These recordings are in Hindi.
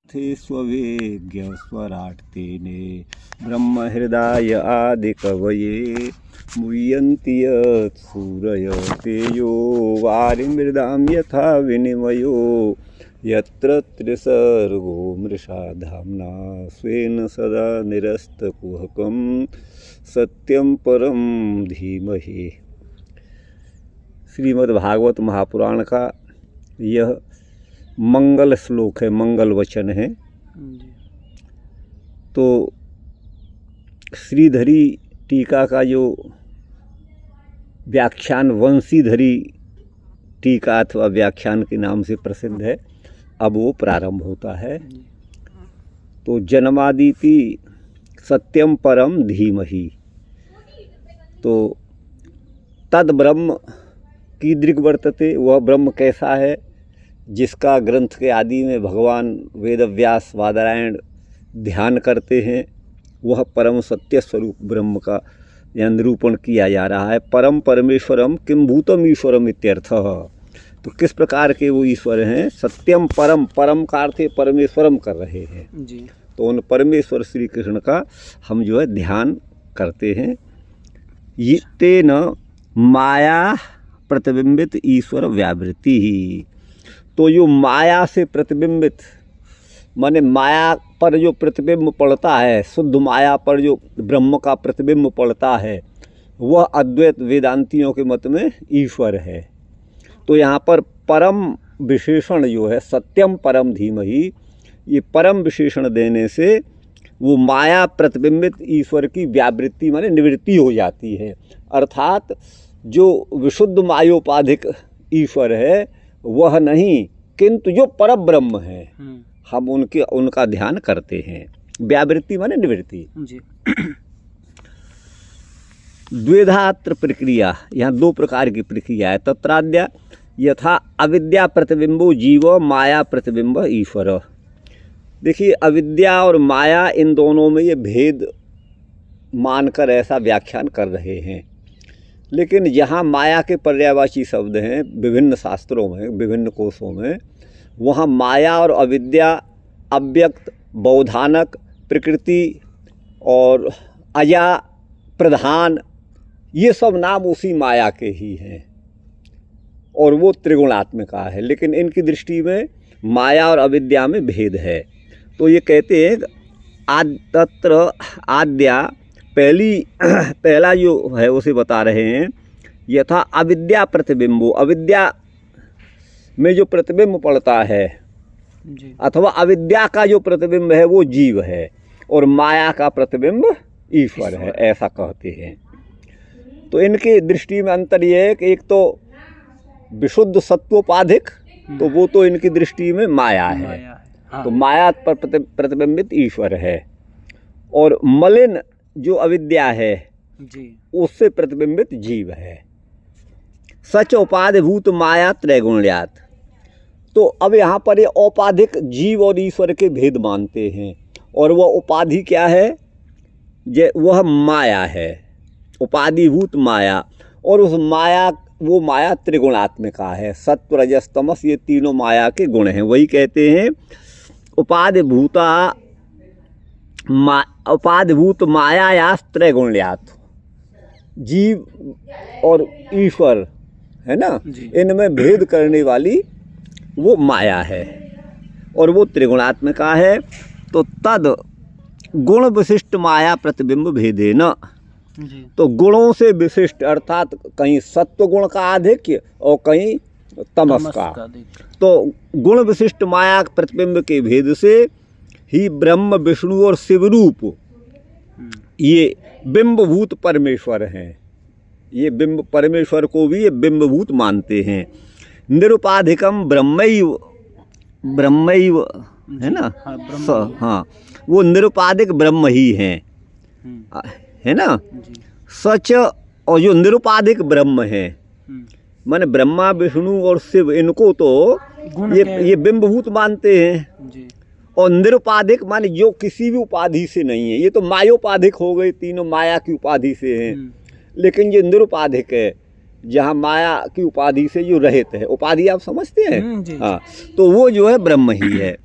थे स्ववेज्ञ स्वराट तेने ब्रह्म हृदय आदि कवये मुह्यन्ति यत् सूरय तेजो वारिमृदां यथा विनिमयो यत्र त्रिसर्गो मृषा धाम्ना स्वेन सदा निरस्तकुहकं सत्यं परम धीमहि। श्रीमद्भागवत महापुराण का यह मंगल श्लोक है, मंगल वचन है। तो श्रीधरी टीका का जो व्याख्यान वंशीधरी टीका अथवा व्याख्यान के नाम से प्रसिद्ध है, अब वो प्रारंभ होता है। तो जन्मादिति सत्यम परम धीमहि। तो तद ब्रह्म कीदृक् वर्तते, वह ब्रह्म कैसा है जिसका ग्रंथ के आदि में भगवान वेदव्यास वादरायण ध्यान करते हैं, वह परम सत्य स्वरूप ब्रह्म का यहाँ निरूपण किया जा रहा है। परम परमेश्वरम किम भूतम ईश्वरम इत्यर्थः। तो किस प्रकार के वो ईश्वर हैं? सत्यम परम, परम का अर्थ परमेश्वरम कर रहे हैं जी। तो उन परमेश्वर श्री कृष्ण का हम जो है ध्यान करते हैं। ये तेन माया प्रतिबिंबित ईश्वर व्यावृत्ति ही। तो जो माया से प्रतिबिंबित, माने माया पर जो प्रतिबिंब पड़ता है, शुद्ध माया पर जो ब्रह्म का प्रतिबिंब पड़ता है, वह अद्वैत वेदांतियों के मत में ईश्वर है। तो यहाँ पर परम विशेषण जो है सत्यम परम धीमहि, ये परम विशेषण देने से वो माया प्रतिबिंबित ईश्वर की व्यावृत्ति माने निवृत्ति हो जाती है। अर्थात जो विशुद्ध मायोपाधिक ईश्वर है वह नहीं, किंतु जो परब्रह्म है हम उनका ध्यान करते हैं। व्यावृत्ति माने निवृत्ति जी। द्वेधात्र प्रक्रिया, यहाँ दो प्रकार की प्रक्रिया है। तत्राद्या यथा अविद्या प्रतिबिंबो जीव माया प्रतिबिंब ईश्वर। देखिए, अविद्या और माया, इन दोनों में ये भेद मानकर ऐसा व्याख्यान कर रहे हैं। लेकिन यहाँ माया के पर्यायवाची शब्द हैं विभिन्न शास्त्रों में, विभिन्न कोशों में, वहाँ माया और अविद्या अव्यक्त, बौधानक, प्रकृति और अया, प्रधान, ये सब नाम उसी माया के ही हैं और वो त्रिगुणात्मिका है। लेकिन इनकी दृष्टि में माया और अविद्या में भेद है। तो ये कहते हैं तत्र आद्या, पहला जो है उसे बता रहे हैं। यथा अविद्या प्रतिबिंबो, अविद्या में जो प्रतिबिंब पड़ता है जी, अथवा अविद्या का जो प्रतिबिंब है वो जीव है और माया का प्रतिबिंब ईश्वर है, ऐसा कहते हैं। तो इनकी दृष्टि में अंतर ये है कि एक तो विशुद्ध सत्वोपाधिक, तो वो तो इनकी दृष्टि में माया है। हाँ। तो माया पर प्रतिबिंबित ईश्वर है और मलिन जो अविद्या है जी, उससे प्रतिबिंबित जीव है। सच उपाधिभूत माया त्रैगुण्यात्। तो अब यहाँ पर ये औपाधिक जीव और ईश्वर के भेद मानते हैं और वह उपाधि क्या है? वह माया है, उपाधिभूत माया। और उस माया, वो माया त्रिगुणात्मिका है, सत्व रजस तमस, ये तीनों माया के गुण हैं। वही कहते हैं उपाधिभूत मायायास्त्रैगुण्यात्। जीव और ईश्वर है ना, इनमें भेद करने वाली वो माया है और वो त्रिगुणात्मिका है। तो तद गुण विशिष्ट माया प्रतिबिंब भेदेन। तो गुणों से विशिष्ट, अर्थात कहीं सत्व गुण का आधिक्य और कहीं तमस का। तो गुण विशिष्ट माया प्रतिबिंब के भेद से ही ब्रह्म, विष्णु और शिवरूप ये बिंबभूत परमेश्वर हैं। ये बिंब परमेश्वर को भी ये बिंबभूत मानते हैं। निरुपाधिकम ब्रह्मैव, ब्रह्मैव है ना, हाँ, वो निरुपाधिक ब्रह्म ही हैं, है ना। सच, और जो निरुपाधिक ब्रह्म है माने ब्रह्मा, विष्णु और शिव, इनको तो ये बिंबभूत मानते हैं जी। और निरुपाधिक माने जो किसी भी उपाधि से नहीं है। ये तो मायोपाधिक हो गए, तीनों माया की उपाधि से हैं। लेकिन ये निरुपाधिक है, जहाँ माया की उपाधि से जो रहित है। उपाधि आप समझते हैं? हाँ, तो वो जो है ब्रह्म ही है।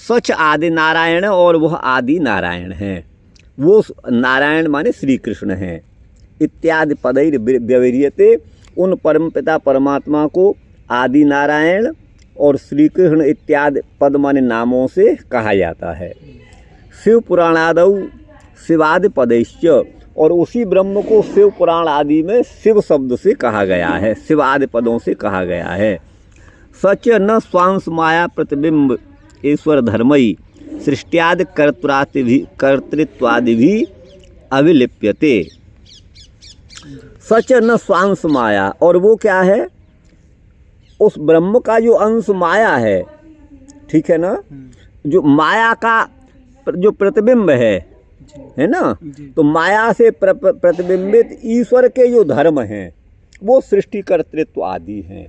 सच आदि नारायण, और वह आदि नारायण हैं। वो नारायण माने श्री कृष्ण हैं। इत्यादि पदैर व्यवह्रियते, उन परमपिता परमात्मा को आदि नारायण और श्री कृष्ण इत्यादि पद माने नामों से कहा जाता है। शिव पुराणादौ शिवादि पदैश्च, और उसी ब्रह्म को शिव पुराण आदि में शिव शब्द से कहा गया है, शिव आदि पदों से कहा गया है। सच न स्वांश माया प्रतिबिंब ईश्वर धर्मई सृष्टियादि कर्तृत्वादि भी अभिलिप्यते। सच न स्वांश माया, और वो क्या है? उस ब्रह्म का जो अंश माया है, ठीक है ना, जो माया का जो प्रतिबिंब है ना, तो माया से प्रतिबिंबित ईश्वर के जो धर्म हैं वो सृष्टि कर्तृत्व आदि हैं।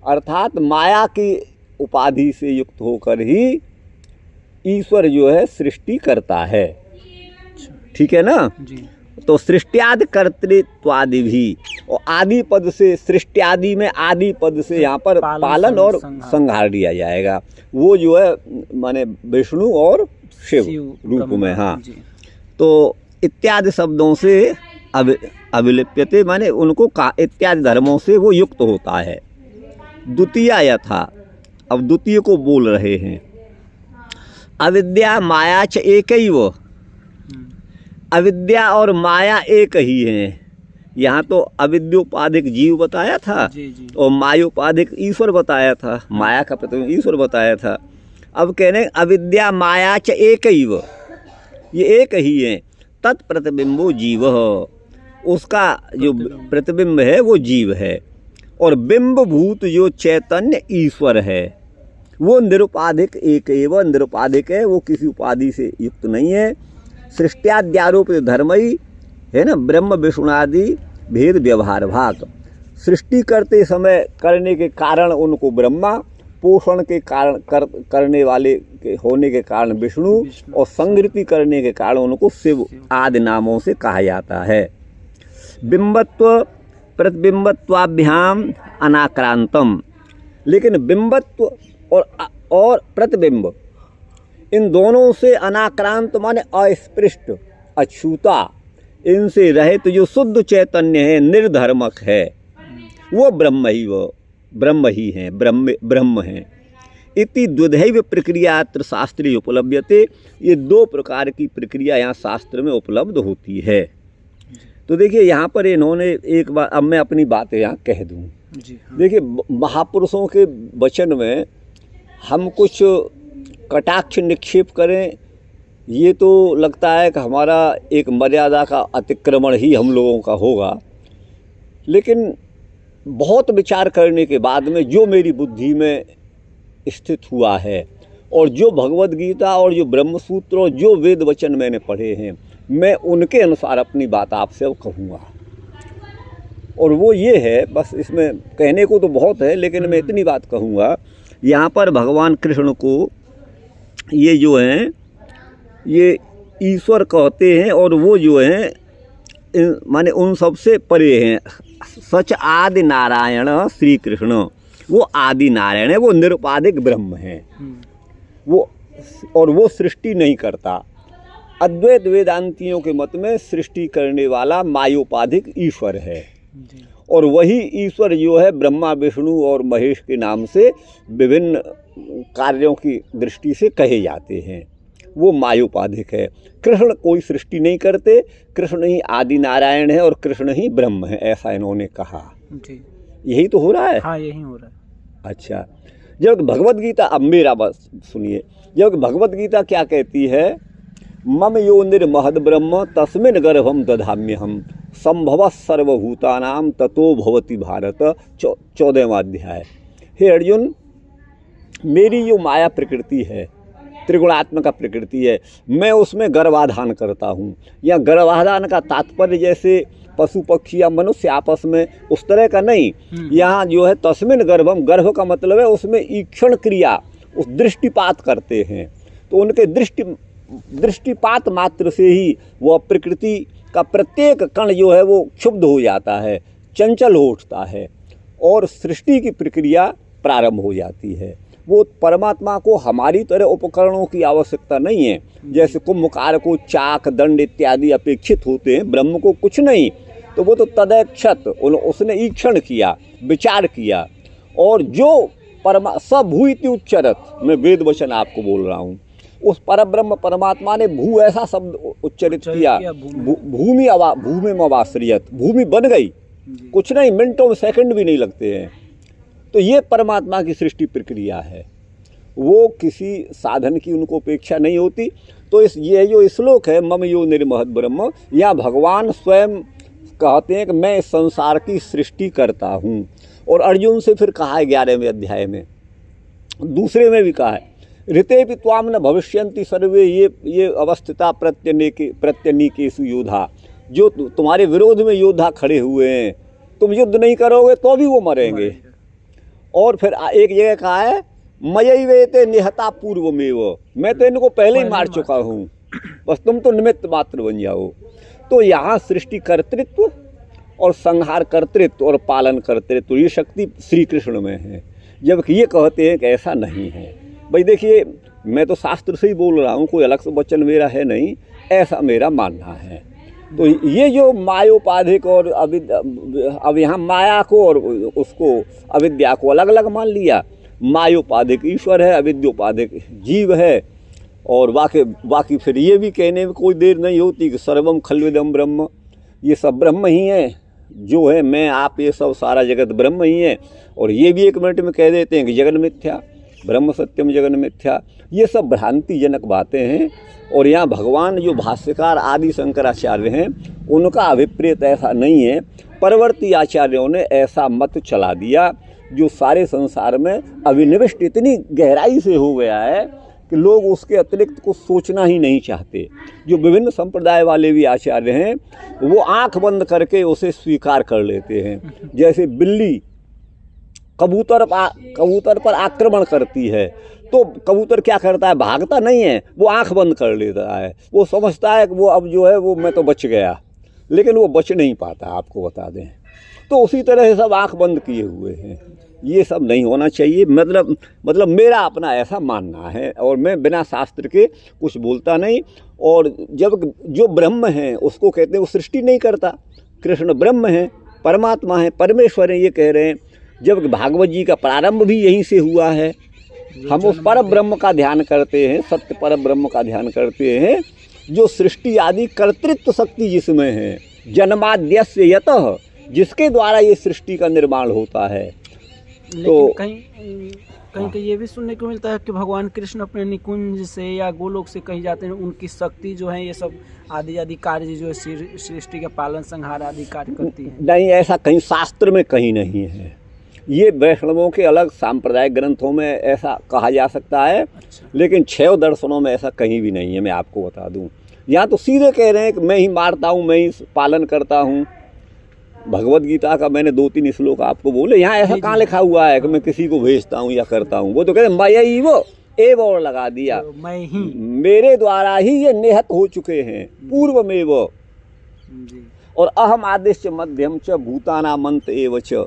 अर्थात माया की उपाधि से युक्त होकर ही ईश्वर जो है सृष्टि करता है, ठीक है ना जी। तो सृष्टियादि कर्तृत्वादि भी, और आदि पद से, सृष्टियादि में आदि पद से यहाँ पर पालन और संहार दिया जाएगा। वो जो है माने विष्णु और शिव रूप में। हाँ, तो इत्यादि शब्दों से अभिलिप्यते माने उनको इत्यादि धर्मों से वो युक्त होता है। द्वितीय यथा, अब द्वितीय को बोल रहे हैं। अविद्या माया च एकैव, अविद्या और माया एक ही हैं। यहाँ तो अविद्योपाधिक जीव बताया था जी। और मायोपाधिक ईश्वर बताया था, माया का प्रतिबिंब ईश्वर बताया था। अब कह रहे हैं अविद्या माया च एकैव, ये एक ही है। तत्प्रतिबिंबो जीव, उसका जो प्रतिबिंब है वो जीव है, और बिंब भूत जो चैतन्य ईश्वर है वो निरुपाधिक एक एवं निरुपाधिक है, वो किसी उपाधि से युक्त नहीं है। सृष्टियाद्यारोपित धर्मई है ना, ब्रह्म विष्णुआदि भेद व्यवहार भाग। सृष्टि करते समय करने के कारण उनको ब्रह्मा, पोषण के कारण करने वाले के होने के कारण विष्णु, और संगृति करने के कारण उनको शिव आदि नामों से कहा जाता है। बिंबत्व प्रतिबिंबत्वाभ्याम अनाक्रांतम, लेकिन बिंबत्व और प्रतिबिंब इन दोनों से अनाक्रांत माने अस्पृष्ट, अछूता, इनसे रहित जो शुद्ध चैतन्य है, निर्धर्मक है, वो ब्रह्म ही हैं, ब्रह्म हैं। इति द्विधैव प्रक्रिया अत्र शास्त्रे उपलभ्यते, ये दो प्रकार की प्रक्रिया यहाँ शास्त्र में उपलब्ध होती है। तो देखिए यहाँ पर इन्होंने एक बार, अब मैं अपनी बात यहाँ कह दूँ जी। हाँ। देखिए महापुरुषों के वचन में हम कुछ कटाक्ष निक्षेप करें, ये तो लगता है कि हमारा एक मर्यादा का अतिक्रमण ही हम लोगों का होगा। लेकिन बहुत विचार करने के बाद में जो मेरी बुद्धि में स्थित हुआ है, और जो भगवद गीता और जो ब्रह्मसूत्र और जो वेद वचन मैंने पढ़े हैं, मैं उनके अनुसार अपनी बात आपसे अब कहूँगा। और वो ये है, बस इसमें कहने को तो बहुत है, लेकिन मैं इतनी बात कहूँगा। यहाँ पर भगवान कृष्ण को ये जो हैं ये ईश्वर कहते हैं, और वो जो हैं माने उन सबसे परे हैं। सच आदि नारायण श्री कृष्ण, वो आदि नारायण है, वो निरुपाधिक ब्रह्म हैं, वो, और वो सृष्टि नहीं करता। अद्वैत वेदांतियों के मत में सृष्टि करने वाला मायोपाधिक ईश्वर है, और वही ईश्वर जो है ब्रह्मा विष्णु और महेश के नाम से विभिन्न कार्यों की दृष्टि से कहे जाते हैं, वो मायोपाधिक है। कृष्ण कोई सृष्टि नहीं करते, कृष्ण ही आदि नारायण है और कृष्ण ही ब्रह्म है, ऐसा इन्होंने कहा जी। यही तो हो रहा है। हाँ, यही हो रहा है। अच्छा, जब भगवद गीता, अब मेरा बस सुनिए, जब भगवद गीता क्या कहती है, मम यो निर्महद ब्रह्म तस्मिन् गर्भम दधाम्यहम संभव सर्वभूतानाम ततो भवति भारत। 14वां अध्याय। हे अर्जुन, मेरी जो माया प्रकृति है, त्रिगुणात्मक प्रकृति है, मैं उसमें गर्भाधान करता हूँ। या गर्भाधान का तात्पर्य जैसे पशु पक्षी या मनुष्य आपस में उस तरह का नहीं, यहाँ जो है तस्मिन् गर्भम, गर्भ का मतलब है उसमें ईक्षण क्रिया, उस दृष्टिपात करते हैं। तो उनके दृष्टिपात मात्र से ही वह प्रकृति का प्रत्येक कण जो है वो क्षुब्ध हो जाता है, चंचल हो उठता है, और सृष्टि की प्रक्रिया प्रारंभ हो जाती है। वो परमात्मा को हमारी तरह उपकरणों की आवश्यकता नहीं है। जैसे कुंभकार को चाक दंड इत्यादि अपेक्षित होते हैं, ब्रह्म को कुछ नहीं। तो वो तो तदैक्षत, उसने ईक्षण किया, विचार किया, और जो सब भू इति उच्चरत, मैं वेद वचन आपको बोल रहा हूँ, उस परब्रह्म परमात्मा ने भू ऐसा शब्द उच्चरित किया, भूमि में अवाश्रियत, भूमि बन गई, कुछ नहीं, मिनटों में सेकंड भी नहीं लगते हैं। तो ये परमात्मा की सृष्टि प्रक्रिया है, वो किसी साधन की उनको अपेक्षा नहीं होती। तो ये जो श्लोक है मम यो निर्महत ब्रह्म, या भगवान स्वयं कहते हैं कि मैं इस संसार की सृष्टि करता हूँ। और अर्जुन से फिर कहा है 11वें अध्याय में, दूसरे में भी कहा है, ऋते भी त्वाम न भविष्यन्ति सर्वे ये अवस्थिता प्रत्यनीकेषु योद्धा, जो तुम्हारे विरोध में योद्धा खड़े हुए हैं, तुम युद्ध नहीं करोगे तो भी वो मरेंगे। और फिर एक जगह कहा है मयैवेते निहता पूर्वमेव, मैं तो इनको पहले ही मार चुका हूँ, बस तुम तो निमित्त मात्र बन जाओ। तो यहाँ सृष्टि कर्तृत्व और संहार कर्तृत्व और पालन कर्तृत्व, ये शक्ति श्री कृष्ण में है, जबकि ये कहते हैं कि ऐसा नहीं है। भाई देखिए, मैं तो शास्त्र से ही बोल रहा हूँ, कोई अलग से वचन मेरा है नहीं, ऐसा मेरा मानना है। तो ये जो मायोपाधिक और अब यहाँ माया को और उसको अविद्या को अलग अलग मान लिया। मायोपाधिक ईश्वर है, अविद्योपाधिक जीव है। और बाकी फिर ये भी कहने में कोई देर नहीं होती कि सर्वम खल्विदम ब्रह्म, ये सब ब्रह्म ही है, जो है मैं आप ये सब सारा जगत ब्रह्म ही है। और ये भी 1 मिनट में कह देते हैं कि जगन मिथ्या, ब्रह्म सत्यम जगन मिथ्या। ये सब भ्रांतिजनक बातें हैं। और यहाँ भगवान जो भाष्यकार आदि शंकराचार्य हैं, उनका अभिप्रेत ऐसा नहीं है। परवर्ती आचार्यों ने ऐसा मत चला दिया जो सारे संसार में अभिनिविष्ट इतनी गहराई से हो गया है कि लोग उसके अतिरिक्त कुछ सोचना ही नहीं चाहते। जो विभिन्न संप्रदाय वाले भी आचार्य हैं, वो आंख बंद करके उसे स्वीकार कर लेते हैं। जैसे बिल्ली कबूतर पर आक्रमण करती है, तो कबूतर क्या करता है, भागता नहीं है, वो आंख बंद कर लेता है। वो समझता है कि वो अब जो है वो मैं तो बच गया, लेकिन वो बच नहीं पाता, आपको बता दें। तो उसी तरह से सब आंख बंद किए हुए हैं। ये सब नहीं होना चाहिए। मतलब मेरा अपना ऐसा मानना है, और मैं बिना शास्त्र के कुछ बोलता नहीं। और जब जो ब्रह्म है उसको कहते हैं वो सृष्टि नहीं करता, कृष्ण ब्रह्म है, परमात्मा है, परमेश्वर है, ये कह रहे हैं। जब भागवत जी का प्रारंभ भी यहीं से हुआ है। हम उस पर ब्रह्म का ध्यान करते हैं, सत्य पर ब्रह्म का ध्यान करते हैं, जो सृष्टि आदि कर्तृत्व शक्ति जिसमें है, जन्माद्यस्य यतः, जिसके द्वारा ये सृष्टि का निर्माण होता है। तो कहीं ये भी सुनने को मिलता है कि भगवान कृष्ण अपने निकुंज से या गोलोक से कहीं जाते हैं, उनकी शक्ति जो है ये सब आदि कार्य जो है सृष्टि का पालन संहार आदि कार्य करती है। नहीं, ऐसा कहीं शास्त्र में कहीं नहीं है। ये वैष्णवों के अलग सांप्रदायिक ग्रंथों में ऐसा कहा जा सकता है। अच्छा। लेकिन 6 दर्शनों में ऐसा कहीं भी नहीं है, मैं आपको बता दूं। यहाँ तो सीधे कह रहे हैं कि मैं ही मारता हूँ, मैं ही पालन करता हूँ। भगवत गीता का मैंने 2-3 श्लोक आपको बोले, यहाँ ऐसा कहाँ लिखा हुआ है कि मैं किसी को भेजता हूँ या करता हूँ। वो तो कहते हैं मैं वो एव और लगा दिया, तो मैं ही, मेरे द्वारा ही ये निहत हो चुके हैं, पूर्व में वो। और अहम आदिश्य मध्यम च भूतानाम अंत एव च,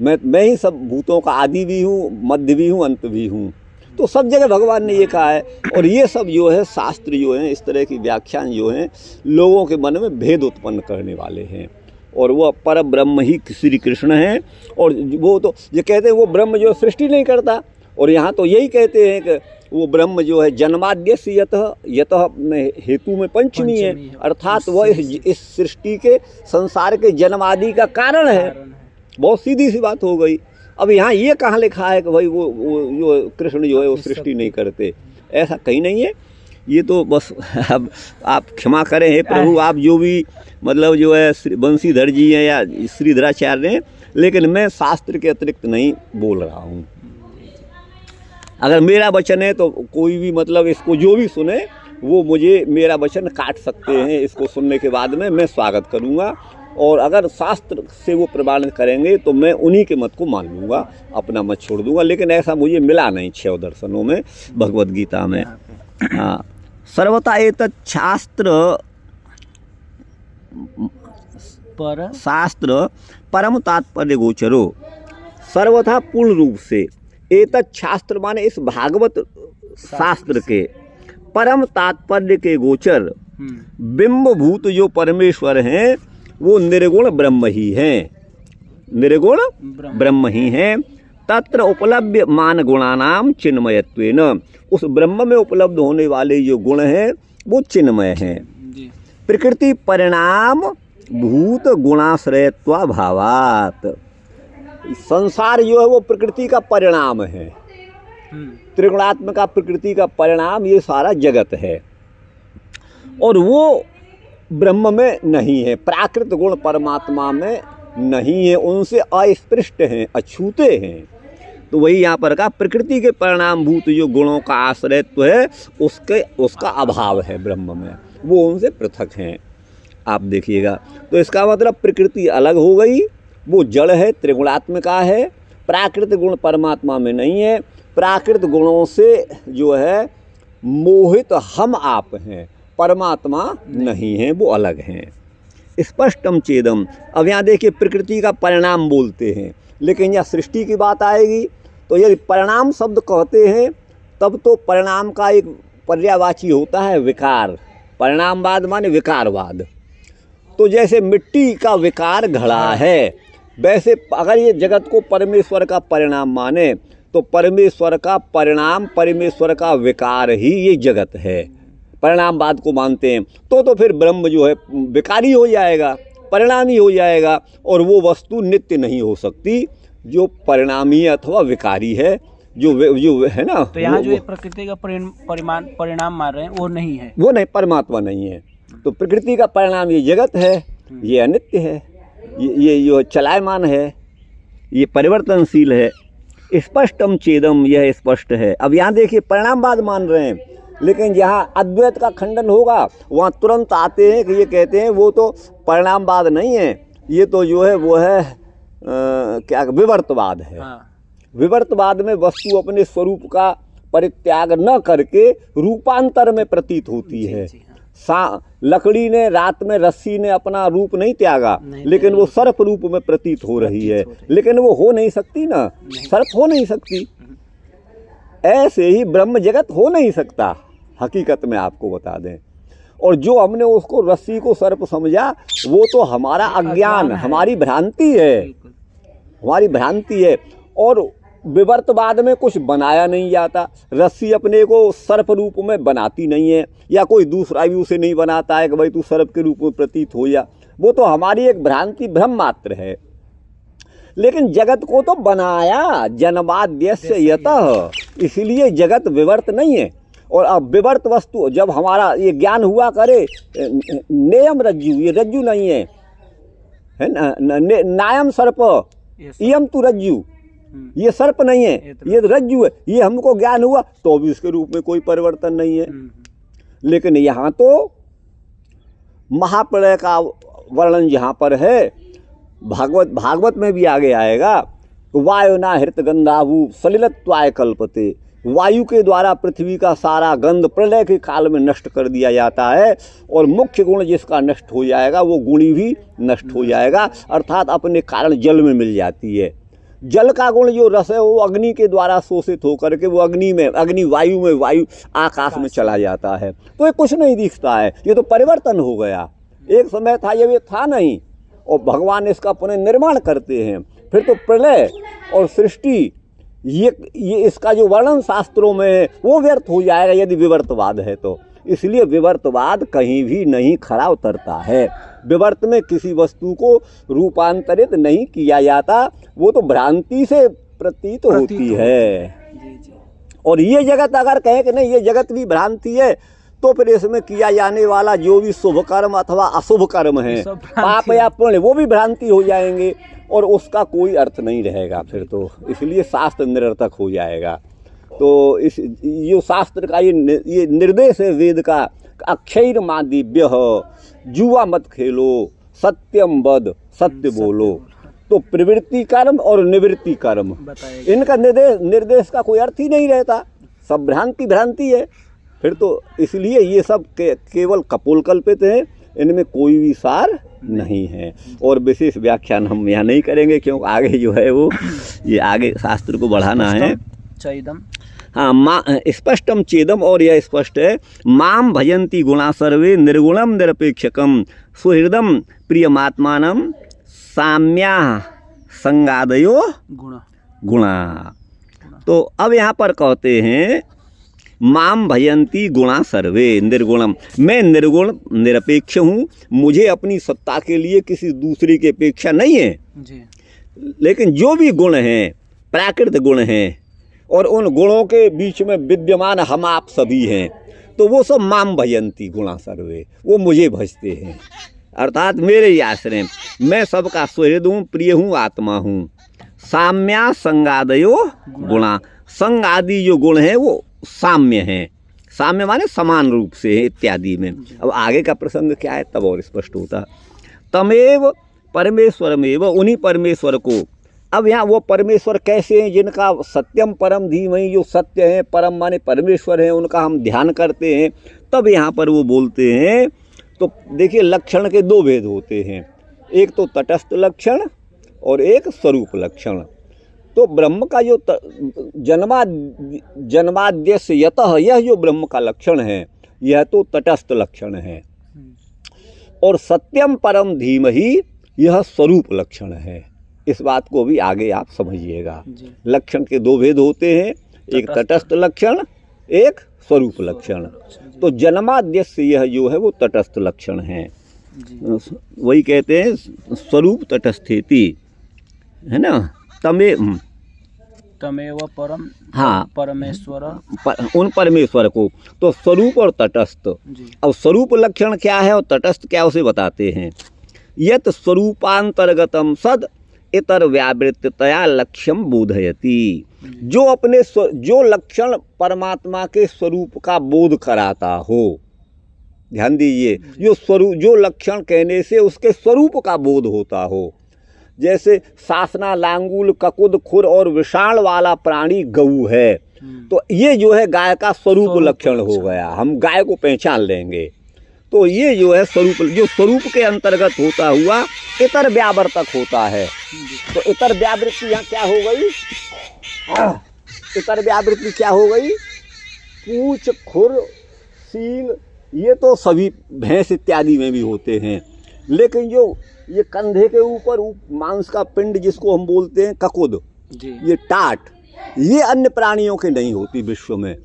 मैं ही सब भूतों का आदि भी हूँ, मध्य भी हूँ, अंत भी हूँ। तो सब जगह भगवान ने ये कहा है। और ये सब जो है शास्त्र जो हैं, इस तरह की व्याख्यान जो हैं, लोगों के मन में भेद उत्पन्न करने वाले हैं। और वो पर ब्रह्म ही श्री कृष्ण हैं। और वो तो ये कहते हैं वो ब्रह्म जो सृष्टि नहीं करता। और यहाँ तो यही कहते हैं कि वो ब्रह्म जो है जन्माद्यस्य यतः में हेतु में पंचमी है, अर्थात वह इस सृष्टि के संसार के जन्मादि का कारण है। बहुत सीधी सी बात हो गई। अब यहाँ ये कहाँ लिखा है कि भाई वो जो कृष्ण जो है वो सृष्टि नहीं करते, ऐसा कहीं नहीं है। ये तो बस अब आप क्षमा करें हे प्रभु, आप जो भी मतलब जो है बंशीधर जी हैं या श्रीधराचार्य हैं, लेकिन मैं शास्त्र के अतिरिक्त नहीं बोल रहा हूँ। अगर मेरा वचन है तो कोई भी मतलब इसको जो भी सुने वो मुझे मेरा वचन काट सकते हैं। इसको सुनने के बाद में मैं स्वागत करूँगा। और अगर शास्त्र से वो प्रमाणित करेंगे तो मैं उन्हीं के मत को मान लूँगा, अपना मत छोड़ दूँगा। लेकिन ऐसा मुझे मिला नहीं 6 दर्शनों में, भगवत गीता में। हाँ, सर्वथा एतत् शास्त्र परम तात्पर्य गोचरो, सर्वथा पूर्ण रूप से एतत् शास्त्र माने इस भागवत शास्त्र के परम तात्पर्य के गोचर बिंब भूत जो परमेश्वर हैं वो निर्गुण ब्रह्म ही हैं, निर्गुण ब्रह्म ही हैं। तत्र उपलब्ध मान गुणानाम चिन्मयत्वेन, उस ब्रह्म में उपलब्ध होने वाले जो गुण हैं वो चिन्मय हैं। प्रकृति परिणाम भूत गुणाश्रयत्वा भावात, संसार जो है वो प्रकृति का परिणाम है, त्रिगुणात्मक प्रकृति का परिणाम ये सारा जगत है, और वो ब्रह्म में नहीं है, प्राकृत गुण परमात्मा में नहीं है, उनसे अस्पृष्ट हैं, अछूते हैं। तो वही यहाँ पर कहा प्रकृति के परिणाम भूत जो गुणों का आश्रयत्व है उसका अभाव है ब्रह्म में, वो उनसे पृथक हैं। आप देखिएगा, तो इसका मतलब प्रकृति अलग हो गई, वो जड़ है, त्रिगुणात्मिका है, प्राकृत गुण परमात्मा में नहीं है, प्राकृत गुणों से जो है मोहित हम आप हैं, परमात्मा नहीं है, वो अलग हैं। स्पष्टम चेदम, अब यहाँ देखिए प्रकृति का परिणाम बोलते हैं, लेकिन यहाँ सृष्टि की बात आएगी तो यदि परिणाम शब्द कहते हैं तब तो परिणाम का एक पर्यायवाची होता है विकार, परिणामवाद माने विकारवाद। तो जैसे मिट्टी का विकार घड़ा है, वैसे अगर ये जगत को परमेश्वर का परिणाम माने तो परमेश्वर का परिणाम, परमेश्वर का विकार ही ये जगत है, परिणामवाद को मानते हैं तो फिर ब्रह्म जो है विकारी हो जाएगा, परिणामी हो जाएगा, और वो वस्तु नित्य नहीं हो सकती जो परिणामी अथवा विकारी है, जो है ना। तो यहाँ जो प्रकृति का परिणाम मान रहे हैं वो नहीं है, वो नहीं, परमात्मा नहीं है। तो प्रकृति का परिणाम ये जगत है, ये अनित्य है, ये जो चलायमान है, ये परिवर्तनशील है। स्पष्टम चेदम, यह स्पष्ट है। अब यहाँ देखिए परिणामवाद मान रहे हैं, लेकिन जहाँ अद्वैत का खंडन होगा वहाँ तुरंत आते हैं कि ये कहते हैं वो तो परिणामवाद नहीं है, ये तो जो है वो है क्या विवर्तवाद है। विवर्तवाद में वस्तु अपने स्वरूप का परित्याग न करके रूपांतर में प्रतीत होती है। लकड़ी ने रात में, रस्सी ने अपना रूप नहीं त्यागा, लेकिन वो सर्प रूप में प्रतीत हो रही है, लेकिन वो हो नहीं सकती ना, सर्प हो नहीं सकती। ऐसे ही ब्रह्म जगत हो नहीं सकता, हकीकत में आपको बता दें। और जो हमने उसको रस्सी को सर्प समझा वो तो हमारा अज्ञान, हमारी भ्रांति है, हमारी भ्रांति है। और विवर्तवाद में कुछ बनाया नहीं जाता, रस्सी अपने को सर्प रूप में बनाती नहीं है, या कोई दूसरा भी उसे नहीं बनाता है कि भाई तू सर्प के रूप में प्रतीत हो जा, वो तो हमारी एक भ्रांति, भ्रम मात्र है। लेकिन जगत को तो बनाया जन्माद्यस्य यतः, इसलिए जगत विवर्त नहीं है। और अब विवर्त वस्तु जब हमारा ये ज्ञान हुआ करे, नेयम रज्जु, ये रज्जु नहीं है ना, नायम सर्प इयम तु रज्जु, ये सर्प नहीं है, ये रज्जु है। ये हमको ज्ञान हुआ तो भी उसके रूप में कोई परिवर्तन नहीं है। लेकिन यहाँ तो महाप्रलय का वर्णन जहाँ पर है, भागवत में भी आगे आएगा, वायुना हृत गंधाभू सलिलत्वाय कल्पते, वायु के द्वारा पृथ्वी का सारा गंध प्रलय के काल में नष्ट कर दिया जाता है, और मुख्य गुण जिसका नष्ट हो जाएगा वो गुणी भी नष्ट हो जाएगा, अर्थात अपने कारण जल में मिल जाती है। जल का गुण जो रस है वो अग्नि के द्वारा शोषित होकर के वो अग्नि वायु में, वायु आकाश में चला जाता है। तो ये कुछ नहीं दिखता है, ये तो परिवर्तन हो गया। एक समय था जब ये था नहीं, और भगवान इसका पुनर्निर्माण करते हैं। फिर तो प्रलय और सृष्टि ये इसका जो वर्णन शास्त्रों में है वो व्यर्थ हो जाएगा यदि विवर्तवाद है तो। इसलिए विवर्तवाद कहीं भी नहीं खरा उतरता है। विवर्त में किसी वस्तु को रूपांतरित नहीं किया जाता, वो तो भ्रांति से प्रतीत होती है। और ये जगत अगर कहें कि नहीं ये जगत भी भ्रांति है, तो फिर इसमें किया जाने वाला जो भी शुभ कर्म अथवा अशुभ कर्म है, पाप या पुण्य, वो भी भ्रांति हो जाएंगे और उसका कोई अर्थ नहीं रहेगा फिर तो। इसलिए शास्त्र निरर्थक हो जाएगा। तो इस जो शास्त्र का ये निर्देश है वेद का, अक्षैर मादिव्य, जुआ मत खेलो, सत्यम वद, सत्य बोलो। तो प्रवृत्ति कर्म और निवृत्ति कर्म, इनका निर्देश का कोई अर्थ ही नहीं रहता, सब भ्रांति है फिर तो। इसलिए ये सब केवल कपोलकल्पित है, इनमें कोई भी सार नहीं है। और विशेष व्याख्यान हम यहाँ नहीं करेंगे, क्योंकि आगे जो है वो ये आगे शास्त्र को बढ़ाना है। चैदम। हाँ, स्पष्टम चेदम, और यह स्पष्ट है, माम भजन्ति गुणा सर्वे निर्गुणम निरपेक्षकम सुहृदम प्रियमात्मानम साम्या संगादयो गुणा। तो अब यहाँ पर कहते हैं माम भजन्ति गुणा सर्वे निर्गुणम, मैं निर्गुण निरपेक्ष हूँ, मुझे अपनी सत्ता के लिए किसी दूसरे की अपेक्षा नहीं है जी। लेकिन जो भी गुण हैं प्राकृत गुण हैं और उन गुणों के बीच में विद्यमान हम आप सभी हैं, तो वो सब माम भजन्ति गुणा सर्वे, वो मुझे भजते हैं, अर्थात मेरे ही आश्रय, मैं सबका सुहृद हूँ, प्रिय हूँ, आत्मा हूँ। साम्या संगादयो गुणा, संग आदि जो गुण हैं वो साम्य हैं, साम्य माने समान रूप से है इत्यादि में। अब आगे का प्रसंग क्या है तब और स्पष्ट होता। तमेव परमेश्वरमेव, उन्हीं परमेश्वर को, अब यहाँ वो परमेश्वर कैसे हैं जिनका सत्यम परम धीमहि, जो सत्य है, परम माने परमेश्वर है, उनका हम ध्यान करते हैं, तब यहाँ पर वो बोलते हैं। तो देखिए लक्षण के दो भेद होते हैं, एक तो तटस्थ लक्षण और एक स्वरूप लक्षण। तो ब्रह्म का जो जन्माद्यस्य यतः, यह जो ब्रह्म का लक्षण है यह तो तटस्थ लक्षण है, और सत्यम परम धीमहि यह स्वरूप लक्षण है। इस बात को भी आगे आप समझिएगा। लक्षण के दो भेद होते हैं, एक तटस्थ लक्षण, एक स्वरूप लक्षण। तो जन्माद्यस्य यह जो है वो तटस्थ लक्षण है, वही कहते हैं स्वरूप तटस्थेति, है ना। तमेव परम, हाँ, परमेश्वर, उन परमेश्वर को, तो स्वरूप और तटस्थ। अब स्वरूप लक्षण क्या है और तटस्थ क्या, उसे बताते हैं। यत स्वरूपांतर्गतम सद इतर व्यावृत्तया लक्ष्यम बोधयति, जो अपने जो लक्षण परमात्मा के स्वरूप का बोध कराता हो, ध्यान दीजिए, जो स्वरूप, जो लक्षण कहने से उसके स्वरूप का बोध होता हो। जैसे सासना, लांगूल, ककुद, खुर और विषाण वाला प्राणी गऊ है, तो ये जो है गाय का स्वरूप लक्षण हो गया, हम गाय को पहचान लेंगे। तो ये जो है स्वरूप, जो स्वरूप के अंतर्गत होता हुआ इतर व्यावर्तक होता है। तो इतर व्यावृत्ति यहाँ क्या हो गई, इतर व्यावृत्ति क्या हो गई, पूंछ, खुर, सींग, ये तो सभी भैंस इत्यादि में भी होते हैं, लेकिन जो ये कंधे के ऊपर मांस का पिंड जिसको हम बोलते हैं ककुद, ये टाट, ये अन्य प्राणियों के नहीं होती विश्व में।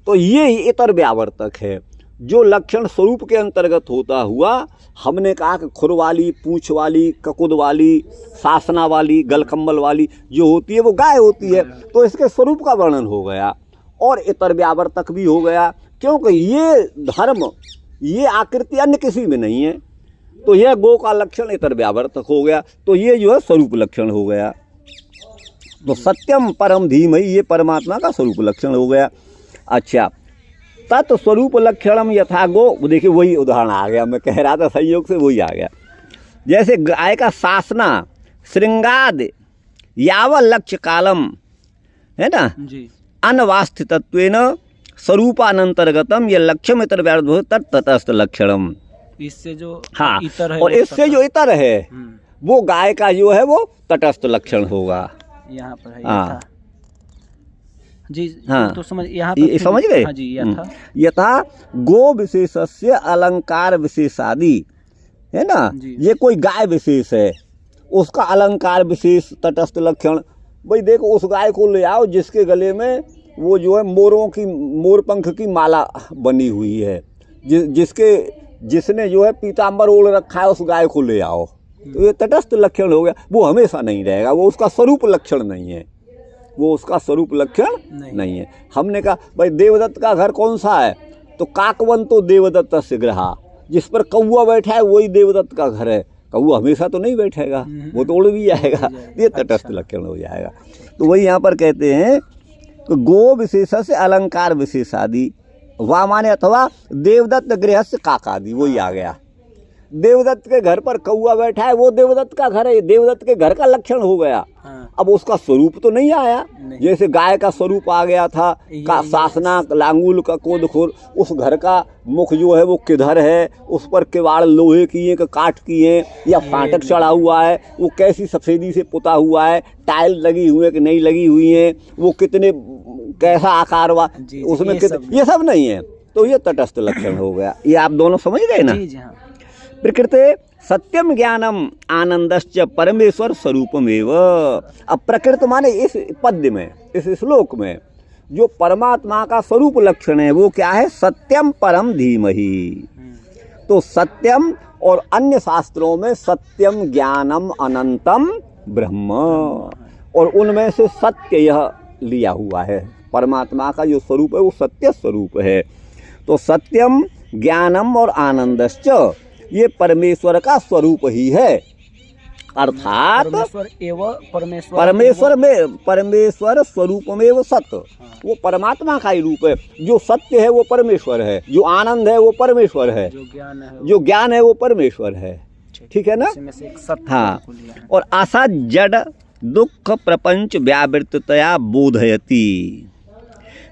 तो ये ही इतर व्यावर्तक है, जो लक्षण स्वरूप के अंतर्गत होता हुआ, हमने कहा कि खुर वाली, पूंछ वाली, ककुद वाली, सासना वाली, गलकम्बल वाली जो होती है वो गाय होती है, तो इसके स्वरूप का वर्णन हो गया। और इतर व्यावर्तक भी हो गया, क्योंकि ये धर्म, ये आकृति अन्य किसी में नहीं है, तो यह गो का लक्षण इतर व्यावर्तक हो गया, तो ये जो है स्वरूप लक्षण हो गया। तो सत्यम परम धीमहि ये परमात्मा का स्वरूप लक्षण हो गया। अच्छा, तत्स्वरूप लक्षणम यथा गो, देखिए वही उदाहरण आ गया, मैं कह रहा था संयोग से वही आ गया। जैसे गाय का सासना, श्रृंगाद यावल लक्ष्य कालम, है ना, अनवास्थितत्वेन स्वरूपानंतर्गतम ये लक्ष्यम इतर व्यावर्तक तटस्थ लक्षणम। इससे जो हाँ, इतर है, और इससे जो इतर है वो गाय का जो है वो तटस्थ लक्षण होगा। यहाँ पर है हाँ जी, हाँ, तो समझ, यहाँ पर समझ गए। हाँ जी, यथा गो विशेषस्य अलंकार विशेषादि, है ना, ये कोई गाय विशेष है, उसका अलंकार विशेष तटस्थ लक्षण। भाई देखो, उस गाय को ले आओ जिसके गले में वो जो है मोरों की, मोर पंख की माला बनी हुई है, जिसने जो है पीताम्बर ओढ़ रखा है, उस गाय को ले आओ, तो ये तटस्थ लक्षण हो गया। वो हमेशा नहीं रहेगा, वो उसका स्वरूप लक्षण नहीं है, वो उसका स्वरूप लक्षण नहीं है। हमने कहा भाई देवदत्त का घर कौन सा है, तो काकवन तो देवदत्त से ग्रहा, जिस पर कौआ बैठा है वही देवदत्त का घर है। कौआ हमेशा तो नहीं बैठेगा, वो तो उड़ भी जाएगा, ये तटस्थ लक्षण हो जाएगा। तो वही यहाँ पर कहते हैं कि गो विशेष से अलंकार विशेषादि, वाह माने अथवा देवदत्त गृहस्थ काकादि, वही आ गया। देवदत्त के घर पर कौआ बैठा है, वो देवदत्त का घर है, देवदत्त के घर का लक्षण हो गया। अब उसका स्वरूप तो नहीं आया, जैसे गाय का स्वरूप आ गया था का सासना, लांगूल, का कोद, खुर, उस घर का मुख जो है वो किधर है, उस पर किवाड़ लोहे की है कि काठ की है, या फाटक चढ़ा हुआ है, वो कैसी सफेदी से पुता हुआ है, टाइल लगी हुई है कि नहीं लगी हुई है, वो कितने कैसा आकार हुआ, जी, उसमें ये सब ये सब नहीं है। तो ये तटस्थ लक्षण हो गया। ये आप दोनों समझ गए ना। जी जी हाँ। प्रकृते सत्यम ज्ञानम आनंदश्च परमेश्वर स्वरूपमेव। अब प्रकृति माने इस पद्य में, इस श्लोक में जो परमात्मा का स्वरूप लक्षण है वो क्या है? सत्यम परम धीमहि। तो सत्यम और अन्य शास्त्रों में सत्यम ज्ञानम अनंतम ब्रह्म, और उनमें से सत्य यह लिया हुआ है। परमात्मा का जो स्वरूप है वो सत्य स्वरूप है। तो सत्यम ज्ञानम और आनंदश्च ये परमेश्वर का स्वरूप ही है। अर्थात परमेश्वर स्वरूप में वो सत्य, वो परमात्मा का ही रूप है। जो सत्य है वो परमेश्वर है, जो आनंद है वो परमेश्वर है, जो ज्ञान है वो परमेश्वर है। ठीक है ना। हाँ। और असत जड़ दुख प्रपंच व्यावृततया बोधयति।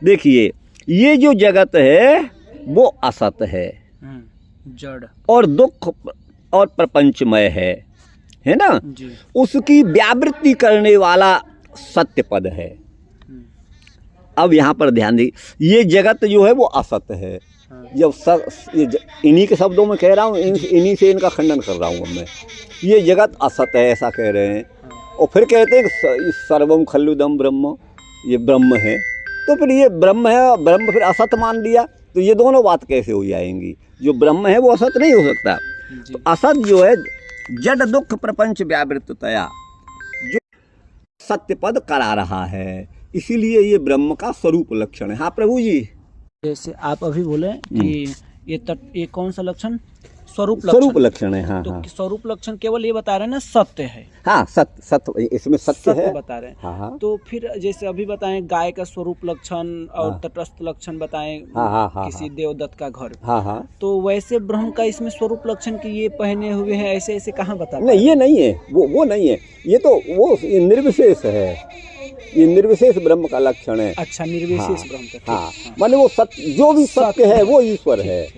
देखिए ये जो जगत है वो असत है, जड़ और दुख और प्रपंचमय है ना जी। उसकी व्यावृत्ति करने वाला सत्य पद है। अब यहाँ पर ध्यान दी, ये जगत जो है वो असत है। जब इन्हीं के शब्दों में कह रहा हूँ, इन्हीं से इनका खंडन कर रहा हूँ अब मैं। ये जगत असत है ऐसा कह रहे हैं, और फिर कहते हैं कि सर्वम खल्लुदम ब्रह्म, ये ब्रह्म है। तो फिर ये ब्रह्म है, ब्रह्म फिर असत मान लिया, तो ये दोनों बात कैसे हो जाएंगी? जो ब्रह्म है वो असत नहीं हो सकता। तो असत जो है जड़ दुख प्रपंच व्यावृततया, जो सत्य पद करा रहा है, इसीलिए ये ब्रह्म का स्वरूप लक्षण है। हाँ प्रभु जी। जैसे आप अभी बोले कि ये कौन सा लक्षण? स्वरूप लक्षण है। हाँ, तो हाँ। स्वरूप लक्षण केवल ये बता रहे हैं ना सत्य है। हाँ, सत्य इसमें सत्य है बता रहे हैं। हाँ, हाँ। तो फिर जैसे अभी बताएं गाय का स्वरूप लक्षण और तटस्थ लक्षण बताएं, किसी देवदत्त का घर। हाँ, हाँ। तो वैसे ब्रह्म का इसमें स्वरूप लक्षण की ये पहने हुए हैं, ऐसे ऐसे कहाँ बता? नहीं, ये नहीं है, वो नहीं है। ये तो वो निर्विशेष है, ये निर्विशेष ब्रह्म का लक्षण है। अच्छा, निर्विशेष ब्रह्म का। हाँ, माने वो सत्य, जो भी सत्य है वो ईश्वर है।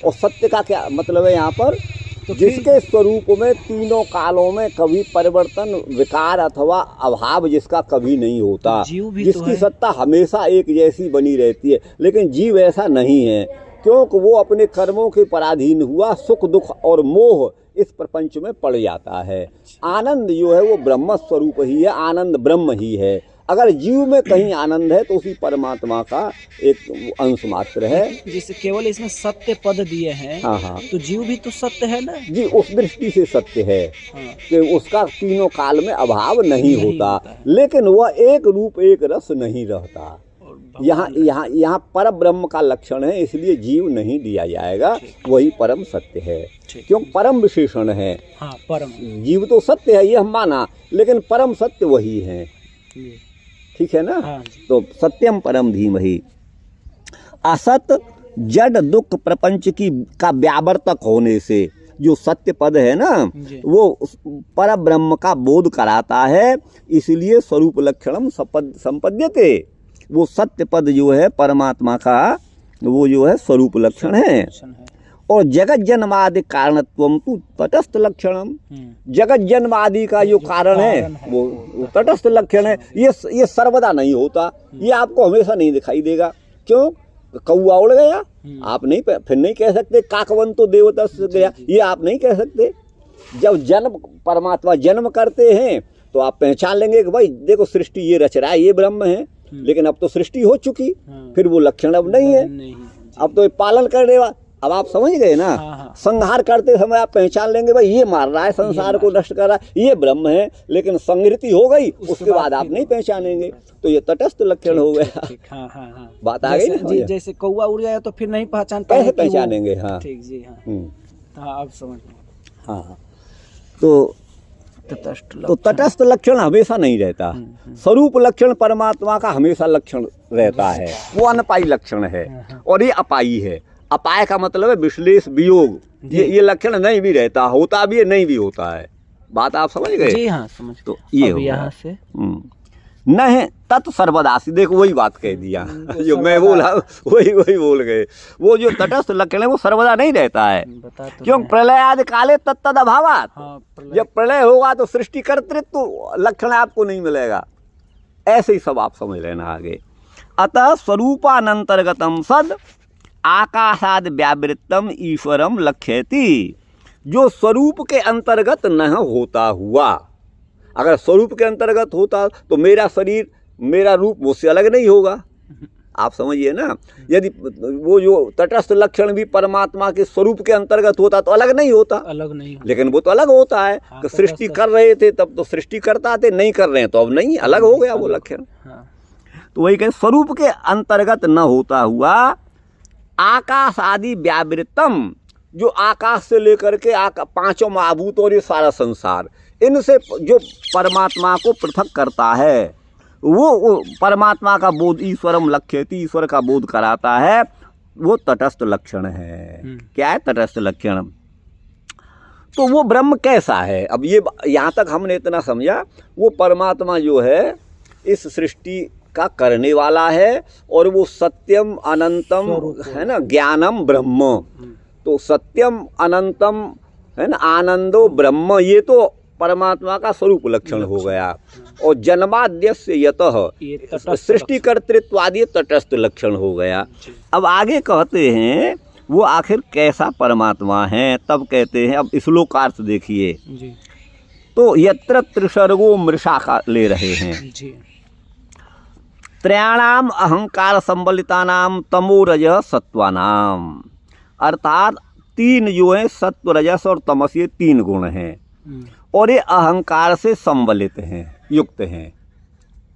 और सत्य का क्या मतलब है यहाँ पर? तो जिसके स्वरूप में तीनों कालों में कभी परिवर्तन, विकार अथवा अभाव जिसका कभी नहीं होता, जिसकी सत्ता हमेशा एक जैसी बनी रहती है। लेकिन जीव ऐसा नहीं है, क्योंकि वो अपने कर्मों के पराधीन हुआ सुख दुख और मोह इस प्रपंच में पड़ जाता है। आनंद जो है वो ब्रह्म स्वरूप ही है, आनंद ब्रह्म ही है। अगर जीव में कहीं आनंद है तो उसी परमात्मा का एक अंश मात्र है। जैसे केवल इसमें सत्य पद दिए हैं। हाँ, हाँ। तो जीव भी तो सत्य है ना जी, उस दृष्टि से सत्य है। हाँ। कि उसका तीनों काल में अभाव नहीं होता, लेकिन वह एक रूप एक रस नहीं रहता। यहाँ पर ब्रह्म का लक्षण है, इसलिए जीव नहीं दिया जाएगा, वही परम सत्य है। क्यों? परम विशेषण है। हाँ, परम। जीव तो सत्य है ये हम माना, लेकिन परम सत्य वही है। ठीक है ना। हाँ। तो सत्यम परम धीमहि। असत जड़ दुख प्रपंच का व्यावर्तक होने से जो सत्य पद है ना वो पर ब्रह्म का बोध कराता है, इसलिए स्वरूप लक्षणम संपद्यते। वो सत्य पद जो है परमात्मा का, वो जो है स्वरूप लक्षण है। और जगत जन्मादि कारणत्वम तु तटस्थ लक्षणम। जगत जन्म आदि का जो कारण है वो तटस्थ लक्षण है। ये सर्वदा नहीं होता, ये आपको हमेशा नहीं दिखाई देगा। क्यों? कौआ उड़ गया, आप नहीं फिर नहीं कह सकते काकवन तो देवता से गया, ये आप नहीं कह सकते। जब जन्म परमात्मा जन्म करते हैं तो आप पहचान लेंगे कि भाई देखो सृष्टि ये रच रहा है, ये ब्रह्म है। लेकिन अब तो सृष्टि हो चुकी, फिर वो लक्षण अब नहीं है। अब तो पालन करने वाला, अब आप समझ गए ना। हाँ। संहार करते समय आप पहचान लेंगे भाई ये मार रहा है, संसार को नष्ट कर रहा है, ये ब्रह्म है। लेकिन संहृति हो गई, उसके बाद आप नहीं पहचानेंगे, तो ये तटस्थ लक्षण हो गया। हाँ। बात आ गई ना। जैसे कौआ उड़ जाए तो फिर नहीं कैसे पहचानेंगे? हाँ ठीक जी। हाँ, अब समझ। हाँ, तो तटस्थ लक्षण हमेशा नहीं रहता। स्वरूप लक्षण परमात्मा का हमेशा लक्षण रहता है, वो अनपाई लक्षण है, और ये अपाई है। अपाय का मतलब है विश्लेष वियोग, ये लक्षण नहीं भी रहता, होता भी है नहीं भी होता है। बात आप समझ गए? जी हाँ, समझ। तो ये यहाँ से न है तत् सर्वदासी। देखो वही बात कह दिया जो मैं बोला, वही बोल गए। वो जो तटस्थ लक्षण है वो सर्वदा नहीं रहता है। क्यों? प्रलय आदि काले तत्तद अभावात। जब प्रलय होगा तो सृष्टि कर्तृत्व लक्षण आपको नहीं मिलेगा। ऐसे ही सब आप समझ लेना आगे। अतः स्वरूपानंतर्गतम सद आकाशाद व्यावृत्तम ईश्वरम लक्ष्यति। जो स्वरूप के अंतर्गत न होता हुआ, अगर स्वरूप के अंतर्गत होता तो मेरा शरीर मेरा रूप मुझसे अलग नहीं होगा। आप समझिए ना, यदि वो जो तटस्थ लक्षण भी परमात्मा के स्वरूप के अंतर्गत होता तो अलग नहीं होता, अलग नहीं होता। लेकिन वो तो अलग होता है। हाँ, तो सृष्टि कर रहे थे तब तो सृष्टि करता थे, नहीं कर रहे हैं तो अब नहीं, अलग हो गया वो लक्षण। हाँ। तो वही कहे स्वरूप के अंतर्गत न होता हुआ आकाश आदि व्यावृत्तम, जो आकाश से लेकर के पांचों महाभूत और ये सारा संसार, इनसे जो परमात्मा को पृथक करता है, वो परमात्मा का बोध ईश्वरम लक्ष्यति, ईश्वर का बोध कराता है, वो तटस्थ लक्षण है। क्या है तटस्थ लक्षण? तो वो ब्रह्म कैसा है? अब ये यहाँ तक हमने इतना समझा, वो परमात्मा जो है इस सृष्टि का करने वाला है, और वो सत्यम अनंतम है ना, ज्ञानम ब्रह्म। तो सत्यम अनंतम है ना, आनंदो ब्रह्म, ये तो परमात्मा का स्वरूप लक्षण हो गया। और जन्माद्यस्य यतः सृष्टि कर्तृत्वादि तटस्थ लक्षण हो गया। अब आगे कहते हैं वो आखिर कैसा परमात्मा है, तब कहते हैं, अब श्लोकार्थ देखिए। तो यत्र त्रिसर्गो मृषा का ले रहे हैं। त्रयाणाम अहंकार संबलितानाम तमो रजः सत्वानाम, अर्थात तीन जो है सत्व रजस और तमस, ये तीन गुण हैं, और ये अहंकार से संबलित हैं, युक्त हैं।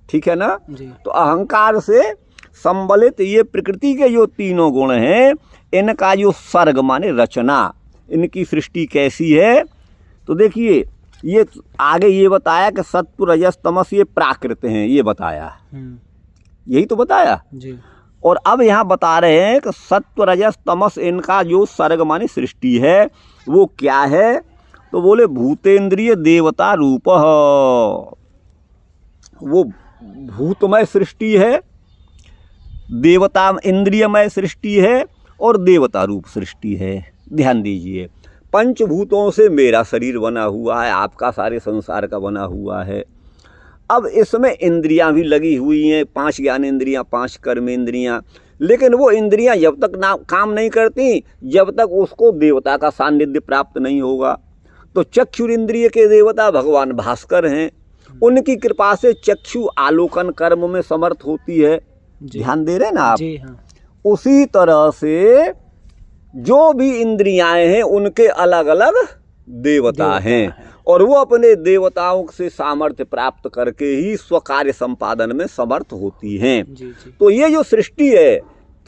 ठीक है ना जी। तो अहंकार से संबलित ये प्रकृति के जो तीनों गुण हैं, इनका जो सर्ग माने रचना, इनकी सृष्टि कैसी है? तो देखिए ये आगे ये बताया कि सत्व रजस तमस ये प्राकृत हैं, ये बताया, यही तो बताया जी। और अब यहाँ बता रहे हैं कि सत्व रजस तमस इनका जो सर्ग माने सृष्टि है वो क्या है? तो बोले भूतेंद्रिय देवता रूप, वो भूतमय सृष्टि है, देवता इंद्रियमय सृष्टि है, और देवता रूप सृष्टि है। ध्यान दीजिए, पंचभूतों से मेरा शरीर बना हुआ है, आपका सारे संसार का बना हुआ है। अब इसमें इंद्रियां भी लगी हुई हैं, 5 ज्ञानेंद्रियां, 5 कर्मेंद्रियां, लेकिन वो इंद्रियां जब तक काम नहीं करती, जब तक उसको देवता का सान्निध्य प्राप्त नहीं होगा। तो चक्षुर इंद्रिय के देवता भगवान भास्कर हैं, उनकी कृपा से चक्षु आलोकन कर्म में समर्थ होती है। ध्यान दे रहे हैं ना आप? जी हाँ। उसी तरह से जो भी इंद्रियां हैं उनके अलग अलग देवता हैं, और वो अपने देवताओं से सामर्थ्य प्राप्त करके ही स्वकार्य संपादन में समर्थ होती हैं। तो ये जो सृष्टि है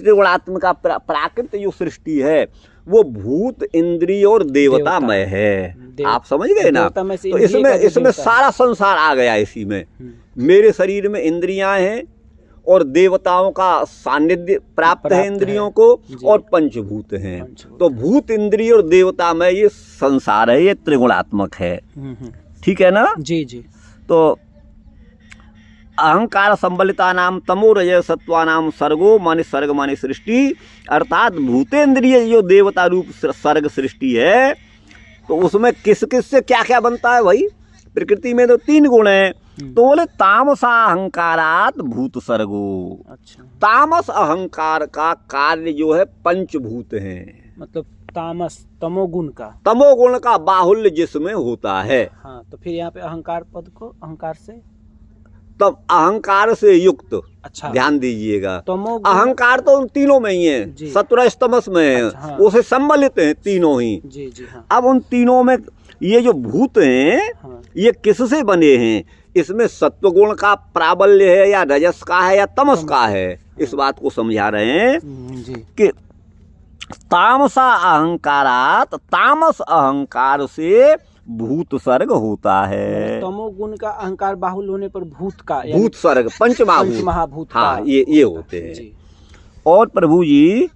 त्रिगुणात्मिका प्राकृत जो सृष्टि है, वो भूत इंद्रिय और देवतामय है। आप समझ गए ना? तो इसमें सारा संसार आ गया इसी में। मेरे शरीर में इंद्रियां हैं और देवताओं का सानिध्य प्राप्त है इंद्रियों को, और पंचभूत हैं। तो भूत इंद्रिय और देवतामय ये संसार है, ये त्रिगुणात्मक है। ठीक है ना जी जी। तो अहंकार संबलिता नाम तमो रजः सत्वानाम सर्गो माने सर्ग माने सृष्टि, अर्थात भूतेंद्रिय जो देवता रूप सर्ग सृष्टि है, तो उसमें किस किस से क्या क्या बनता है भाई? प्रकृति में तो 3 गुण हैं। तो बोले तामसा अहंकारात भूत सर्गो। अच्छा। तामस अहंकार का कार्य जो है पंचभूत हैं, मतलब तामस तमोगुण का बाहुल्य जिसमें होता है। हाँ, तो फिर यहाँ पे अहंकार पद को अहंकार से तब अहंकार से युक्त। अच्छा, ध्यान दीजिएगा, अहंकार तो उन तीनों में ही है, सत्वरज तमस में है। अच्छा, हाँ। उसे सम्मिलित हैं तीनों ही। जी जी हाँ। अब उन तीनों में ये जो भूत हैं, हाँ, ये किससे बने हैं? इसमें सत्वगुण का प्राबल्य है या रजस का है या तमस का है? इस बात को समझा रहे हैं कि तामसा अहंकारात, तामस अहंकार से भूत सर्ग होता है। तमोगुण का अहंकार बाहुल्य होने पर भूत का भूत सर्ग, पंचमहाभूत, हाँ, ये होते हैं। और प्रभु जी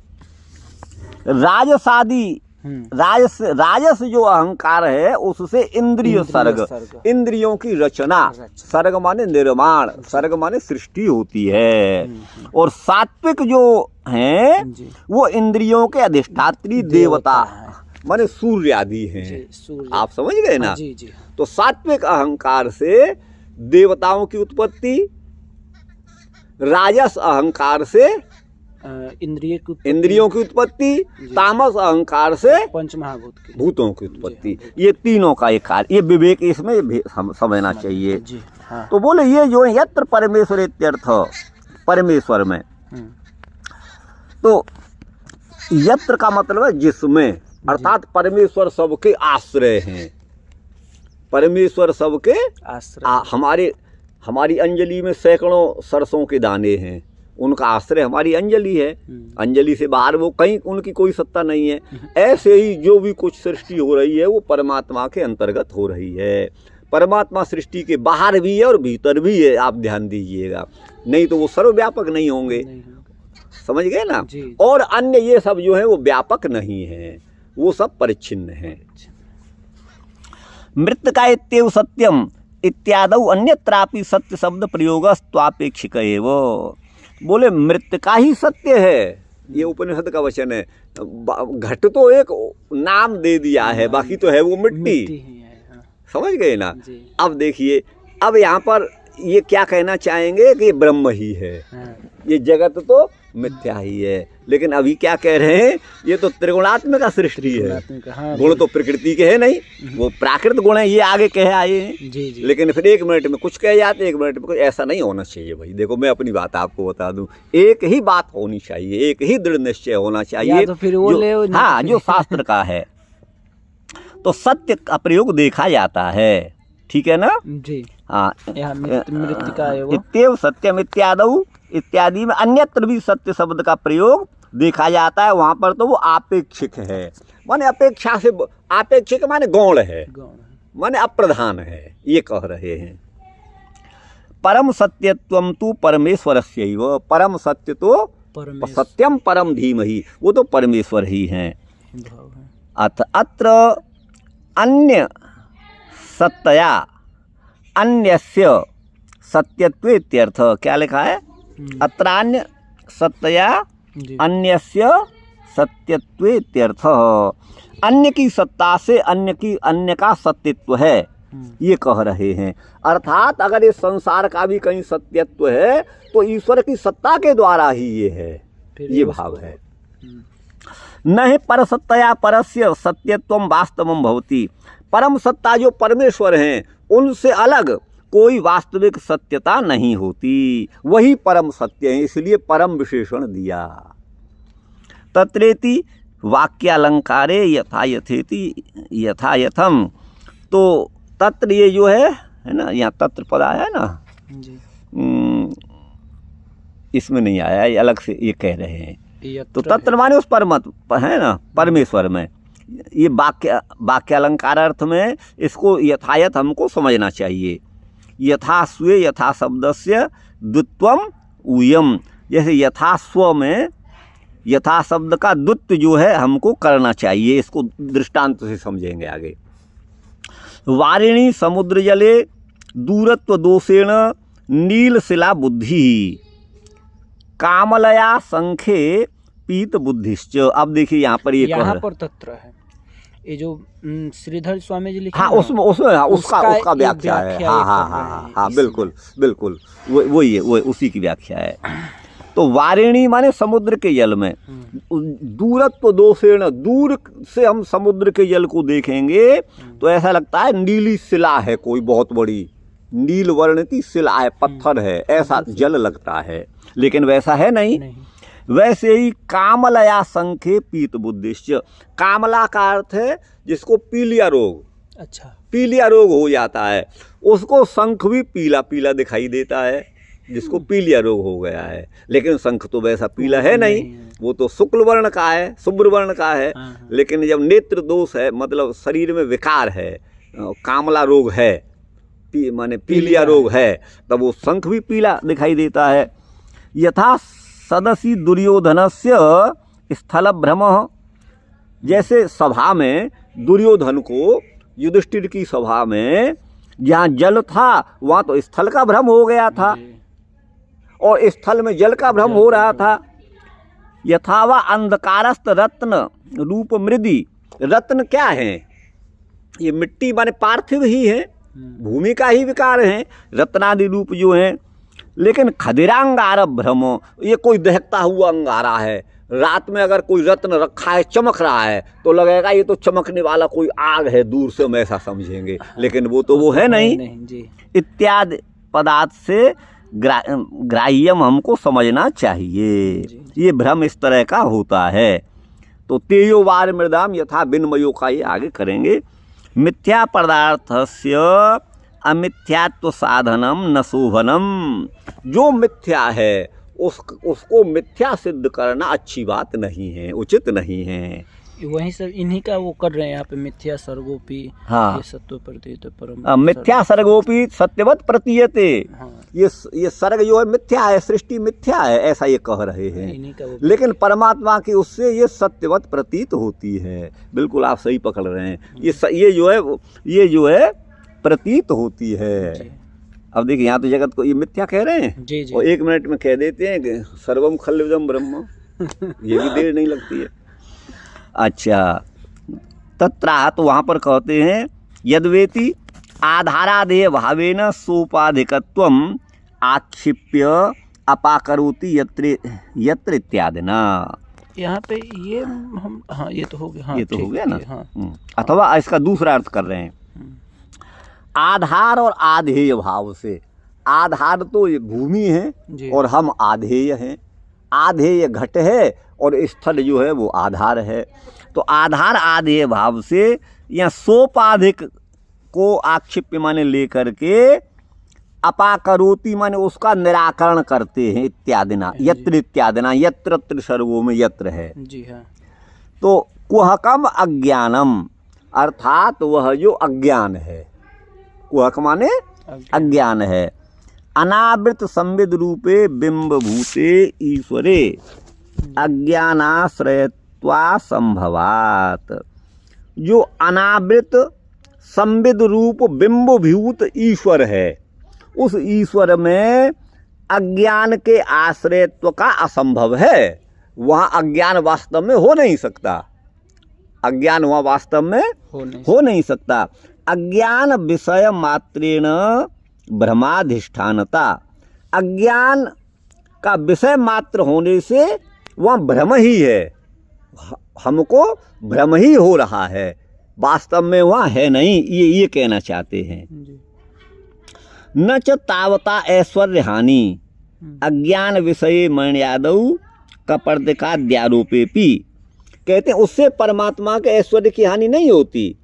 राजसादी राजस जो अहंकार है उससे इंद्रिय सर्ग, इंद्रियों की रचना, सर्ग माने निर्माण, सर्ग माने सृष्टि होती है। और सात्विक जो हैं वो इंद्रियों के अधिष्ठात्री देवता माने सूर्य आदि हैं। आप समझ गए ना? जी जी। तो सात्विक अहंकार से देवताओं की उत्पत्ति, राजस अहंकार से इंद्रियों की उत्पत्ति, तामस अहंकार से पंच महाभूत की भूतों की उत्पत्ति, ये तीनों का एक कार्य, ये विवेक इसमें समझना चाहिए। जी हाँ। तो बोले ये जो है यत्र परमेश्वर इत्यर्थ, परमेश्वर में, तो यत्र का मतलब है जिसमें, अर्थात परमेश्वर सबके आश्रय हैं, परमेश्वर सबके आश्रय। हमारी अंजलि में सैकड़ों सरसों के दाने हैं, उनका आश्रय हमारी अंजलि है, अंजलि से बाहर वो कहीं उनकी कोई सत्ता नहीं है। ऐसे ही जो भी कुछ सृष्टि हो रही है वो परमात्मा के अंतर्गत हो रही है। परमात्मा सृष्टि के बाहर भी है और भीतर भी है, आप ध्यान दीजिएगा, नहीं तो वो सर्वव्यापक नहीं होंगे, समझ गए ना। और अन्य ये सब जो है वो व्यापक नहीं है, वो सब परिच्छिन्न है। मृत्तिका इत्येव सत्यम इत्यादौ अन्यत्रापि सत्य शब्द प्रयोगस्त्वापेक्षिक एव। बोले मृत्तिका ही सत्य है, ये उपनिषद का वचन है। घट तो एक नाम दे दिया है, बाकी तो है वो मिट्टी, समझ गए ना। अब देखिए, अब यहाँ पर ये क्या कहना चाहेंगे कि ये ब्रह्म ही है, ये जगत तो मिथ्या ही है। लेकिन अभी क्या कह रहे हैं, ये तो त्रिगुणात्मक सृष्टि है, गुण तो प्रकृति के है नहीं, वो प्राकृत गुण है, ये आगे कहे आए हैं। लेकिन फिर एक मिनट में कुछ कह जाते, एक मिनट में कुछ, ऐसा नहीं होना चाहिए भाई। देखो मैं अपनी बात आपको बता दूं, एक ही बात होनी चाहिए, एक ही दृढ़ निश्चय होना चाहिए, तो फिर वो हाँ जो शास्त्र का है। तो सत्य का प्रयोग देखा जाता है, ठीक है ना जी। हाँ, मृत्तिका इत्येव सत्यम इत्यादौ इत्यादि में अन्यत्र भी सत्य शब्द का प्रयोग देखा जाता है, वहाँ पर तो वो आपेक्षिक है, माने अपेक्षा से, आपेक्षिक माने गौण है, माने अप्रधान है, ये कह रहे हैं। परम सत्यत्वम तु परमेश्वरस्यैव, परम सत्य तो सत्यम परम धीमहि, वो तो परमेश्वर ही हैं। अत्र अन्य सत्तया अन्यस्य सत्यत्वे इत्यर्थ, क्या लिखा है, अत्रान्य सत्तया अन्यस्य सत्यत्वे इत्यर्थ, अन्य की सत्ता से अन्य का सत्यत्व है, ये कह रहे हैं। अर्थात अगर इस संसार का भी कहीं सत्यत्व है तो ईश्वर की सत्ता के द्वारा ही ये है, ये भाव है। न ही परसत्तया परस्य सत्यत्वम वास्तवम भवति, परम सत्ता जो परमेश्वर हैं उनसे अलग कोई वास्तविक सत्यता नहीं होती, वही परम सत्य है, इसलिए परम विशेषण दिया। तत्रेति वाक्यालंकारे यथा यथेति यथा यथम, तो तत्र ये जो है ना, यहाँ तत्र पद आया है ना जी। इसमें नहीं आया, ये अलग से ये कह रहे हैं। तो तत्र माने उस परमात्मा है ना, परमेश्वर में, ये वाक्यालंकार अर्थ में इसको यथायथ हमको समझना चाहिए। यथा स्वे यथा शब्दस्य द्वित्वम ऊयम, जैसे यथा स्व में यथा शब्द का द्वित्व जो है हमको करना चाहिए, इसको दृष्टांत से समझेंगे आगे। वारिणी समुद्र जले दूरत्व दोषेण नीलशिला बुद्धि कामलया संखे पीत बुद्धिश्च। अब देखिए यहाँ पर ये यहाँ पर तत्र है, ये जो श्रीधर स्वामी जी लिखे, हाँ उसमें उसका व्याख्या है, हाँ बिल्कुल बिल्कुल वही है, वो उसी की व्याख्या है। तो वारिणी माने समुद्र के जल में, दूरत्व दोषेण, दूर से हम समुद्र के जल को देखेंगे तो ऐसा लगता है नीली शिला है, कोई बहुत बड़ी नील वर्ण की शिला है, पत्थर है, ऐसा जल लगता है, लेकिन वैसा है नहीं। वैसे ही कामलया संखे पीत बुद्धिश्च, कामला का अर्थ है जिसको पीलिया रोग, अच्छा पीलिया रोग हो जाता है, उसको शंख भी पीला पीला दिखाई देता है, जिसको पीलिया रोग हो गया है। लेकिन शंख तो वैसा पीला है नहीं, वो तो शुक्ल वर्ण का है, शुभ्र वर्ण का है। लेकिन जब नेत्र दोष है, मतलब शरीर में विकार है, कामला रोग है, माने पीलिया रोग है, तब वो शंख भी पीला दिखाई देता है। यथा सदसी दुर्योधनस्य स्थल भ्रम, जैसे सभा में दुर्योधन को, युधिष्ठिर की सभा में जहाँ जल था वहाँ तो स्थल का भ्रम हो गया था, और स्थल में जल का भ्रम हो रहा था। यथावा अंधकारस्त रत्न रूप मृदि, रत्न क्या है, ये मिट्टी माने पार्थिव ही है, भूमि का ही विकार है, रत्नादि रूप जो हैं। लेकिन खदिरांगार भ्रम, ये कोई दहकता हुआ अंगारा है। रात में अगर कोई रत्न रखा है, चमक रहा है, तो लगेगा ये तो चमकने वाला कोई आग है, दूर से हम ऐसा समझेंगे, लेकिन वो है नहीं। जी। इत्यादि पदार्थ से ग्राह्यम हमको समझना चाहिए। ये भ्रम इस तरह का होता है। तो तेयो वार मृदाम यथा विनिमयो का ये आगे करेंगे। मिथ्या पदार्थस्य अमिथ्यात्व साधनम न शोभनम। जो मिथ्या है उसको मिथ्या सिद्ध करना अच्छी बात नहीं है, उचित नहीं है। वही सब इन्हीं का वो कर रहे हैं यहाँ पे, मिथ्या सर्गोपी। हाँ, ये सत्व प्रतीत परम मिथ्या सर्गोपी सत्यवत प्रतीयते। हाँ। ये सर्ग जो है मिथ्या है, सृष्टि मिथ्या है, ऐसा ये कह रहे हैं। इन्हीं का वो लेकिन परमात्मा की उससे ये सत्यवत प्रतीत होती है। बिल्कुल आप सही पकड़ रहे हैं। ये जो है प्रतीत होती है। जी। अब देखिए यहाँ तो जगत को ये मिथ्या कह रहे हैं, जी जी। और 1 मिनट में कह देते हैं कि सर्वम खल्विदम ब्रह्म। ये भी देर नहीं लगती है। अच्छा, तत्राह, तो वहाँ पर कहते हैं यद्वेति आधारादेय भावेन सोपाधिकत्वम आक्षिप्य अपाकरोति यत्र इत्यादि ना। यहाँ पे ये हम, हाँ ये तो हो गया। हाँ, ये तो हो गया ना। हाँ। अथवा इसका दूसरा अर्थ कर रहे हैं, आधार और आधेय भाव से। आधार तो ये भूमि है और हम आधेय हैं। आधेय घट है और स्थल जो है वो आधार है। तो आधार आधेय भाव से या सोपाधिक को आक्षिप्य माने लेकर के अपाकरोति माने उसका निराकरण करते हैं इत्यादिना, यत्र इत्यादिना, यत्र त्रिसर्गों में यत्र है। जी हाँ। तो कुहकम अज्ञानम, अर्थात वह जो अज्ञान है, कुहक माने अज्ञान है। अनावृत संविद रूपे बिंब भूते ईश्वरे अज्ञानाश्रयत्वा संभवात। जो अनावृत संविद रूप बिंबभूत ईश्वर है, उस ईश्वर में अज्ञान के आश्रयत्व का असंभव है। वहाँ अज्ञान वास्तव में हो नहीं सकता। अज्ञान वहाँ वास्तव में हो नहीं सकता। अज्ञान विषय मात्रेण भ्रमाधिष्ठानता। अज्ञान का विषय मात्र होने से वह भ्रम ही है, हमको भ्रम ही हो रहा है, वास्तव में वह है नहीं, ये कहना चाहते हैं। न च तावता ऐश्वर्य हानि अज्ञान विषय मण्यादौ कपर्दिकाद्यारोपेपि। कहते हैं उससे परमात्मा के ऐश्वर्य की हानि नहीं होती।